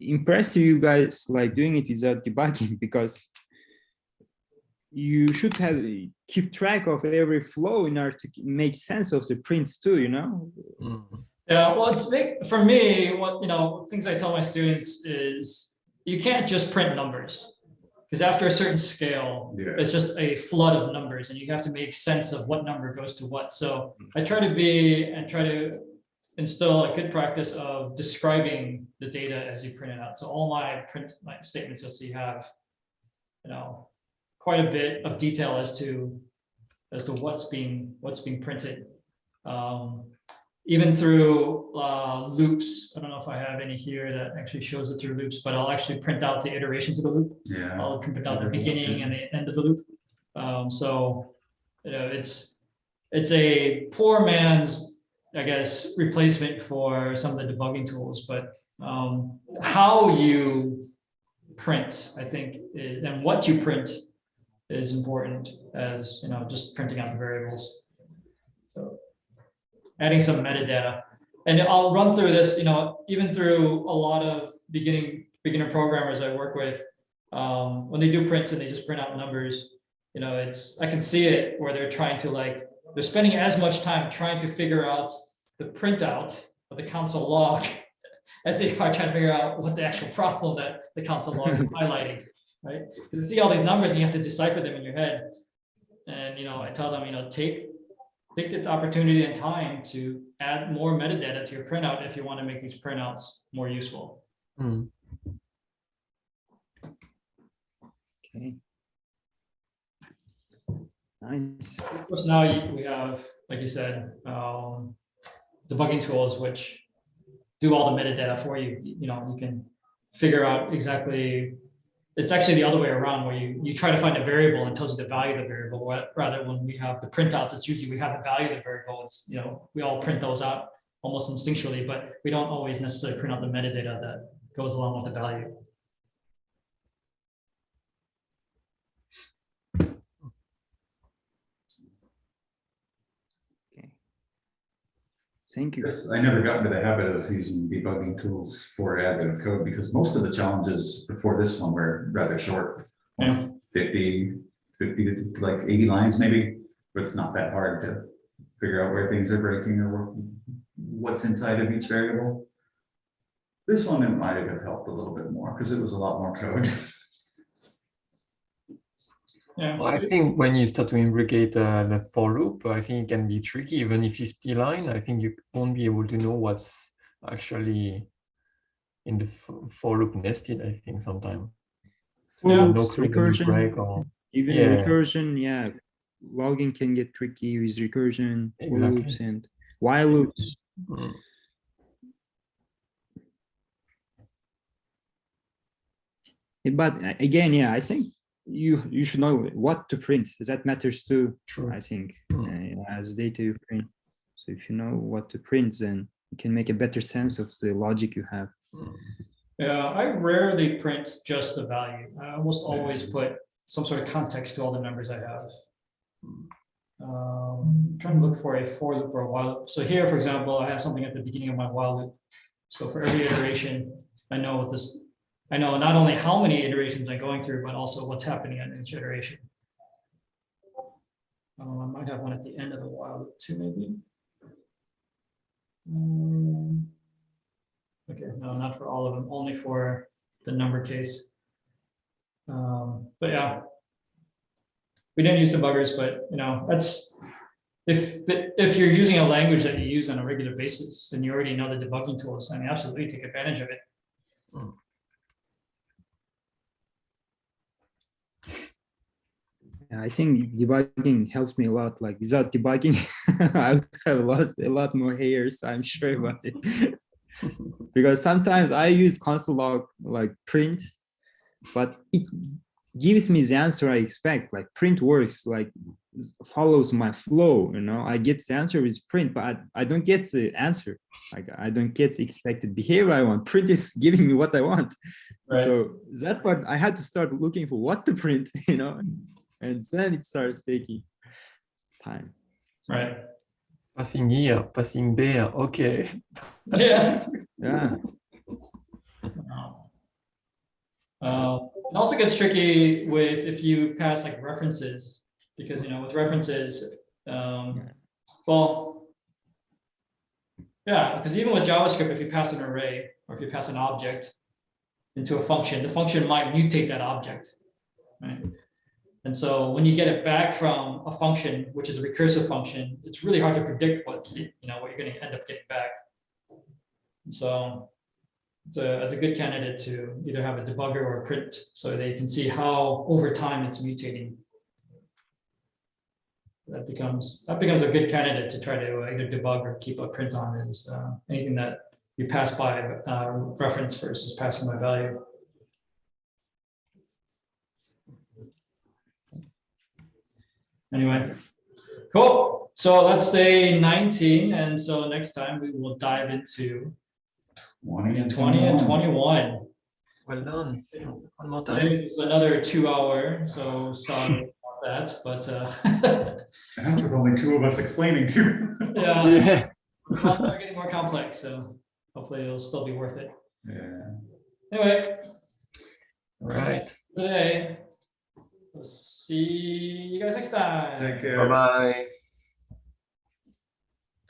impressive you guys like doing it without debugging, because you should keep track of every flow in order to make sense of the prints too, Yeah, well, for me, things I tell my students is you can't just print numbers, because after a certain scale, it's just a flood of numbers and you have to make sense of what number goes to what. So I try to instill a good practice of describing the data as you print it out. So all my statements, you'll see have, quite a bit of detail as to what's being printed. Even through loops. I don't know if I have any here that actually shows it through loops, but I'll actually print out the iterations of the loop. Yeah. I'll print out the beginning and the end of the loop. So it's a poor man's, I guess, replacement for some of the debugging tools, but how you print, I think, and what you print is important as, just printing out the variables. So adding some metadata. And I'll run through this, even through a lot of beginner programmers I work with, when they do prints and they just print out numbers, I can see it where they're trying to they're spending as much time trying to figure out the printout of the console log as they are trying to figure out what the actual problem that the console log is highlighting, right? To see all these numbers and you have to decipher them in your head. And, I tell them, take the opportunity and time to add more metadata to your printout if you want to make these printouts more useful. Okay. Nice. Of course, now we have, like you said, debugging tools which do all the metadata for you. You can figure out exactly. It's actually the other way around, where you try to find a variable and tells you the value of the variable. Rather, when we have the printouts, it's usually we have the value of the variable. It's, we all print those out almost instinctually, but we don't always necessarily print out the metadata that goes along with the value. Okay. Thank you. Yes, I never got into the habit of using debugging tools for additive code because most of the challenges before this one were rather short. Yeah. 50 to like 80 lines maybe, but it's not that hard to figure out where things are breaking or what's inside of each variable. This one, it might have helped a little bit more because it was a lot more code. Yeah. Well, I think when you start to implicate the for loop, I think it can be tricky. Even if 50 line, I think you won't be able to know what's actually in the for loop nested, I think, sometimes. So you have no Loops, clue when you recursion, break or even Yeah. recursion, yeah. Logging can get tricky with recursion, for Exactly. loops, and while loops. Mm. But again, yeah, I think you should know what to print. That matters too. True. I think Mm. as data you print. So if you know what to print, then you can make a better sense of the logic you have. Mm. Yeah, I rarely print just the value. I almost always put some sort of context to all the numbers I have. I'm trying to look for a for loop or a while loop. So here, for example, I have something at the beginning of my while loop. So for every iteration, I know what this, I know not only how many iterations I'm going through, but also what's happening at each iteration. I might have one at the end of the while loop too, maybe. Okay, no, not for all of them, only for the number case. But yeah, we didn't use debuggers, but you know, that's if you're using a language that you use on a regular basis, then you already know the debugging tools. I mean, absolutely take advantage of it. Mm. Yeah, I think debugging helps me a lot. Like without debugging, I would have lost a lot more hairs. I'm sure about it. Because sometimes I use console log like print, but it gives me the answer I expect. Like print works, like follows my flow. You know, I get the answer with print, but I don't get the answer. Like I don't get the expected behavior I want. Print is giving me what I want. Right. So that part I had to start looking for what to print. You know. And then it starts taking time. Right. Passing here, passing there. Okay. Yeah. Yeah. It also gets tricky with if you pass like references, because you know with references, well, yeah, because even with JavaScript, if you pass an array or if you pass an object into a function, the function might mutate that object, right? And so when you get it back from a function, which is a recursive function, it's really hard to predict what you're going to end up getting back. And so it's a good candidate to either have a debugger or a print, so that you can see how over time it's mutating. That becomes a good candidate to try to either debug or keep a print on is anything that you pass by reference versus passing by value. Anyway, cool. So let's say 19, and so next time we will dive into 20 and 20 and 21. Well done. One more I time. think it's another 2 hour, so sorry about that, but And that's with only two of us explaining too. yeah, Yeah. they're getting more complex, so hopefully it'll still be worth it. Yeah. Anyway, All right. today, we'll see you guys next time. Take care. Bye-bye.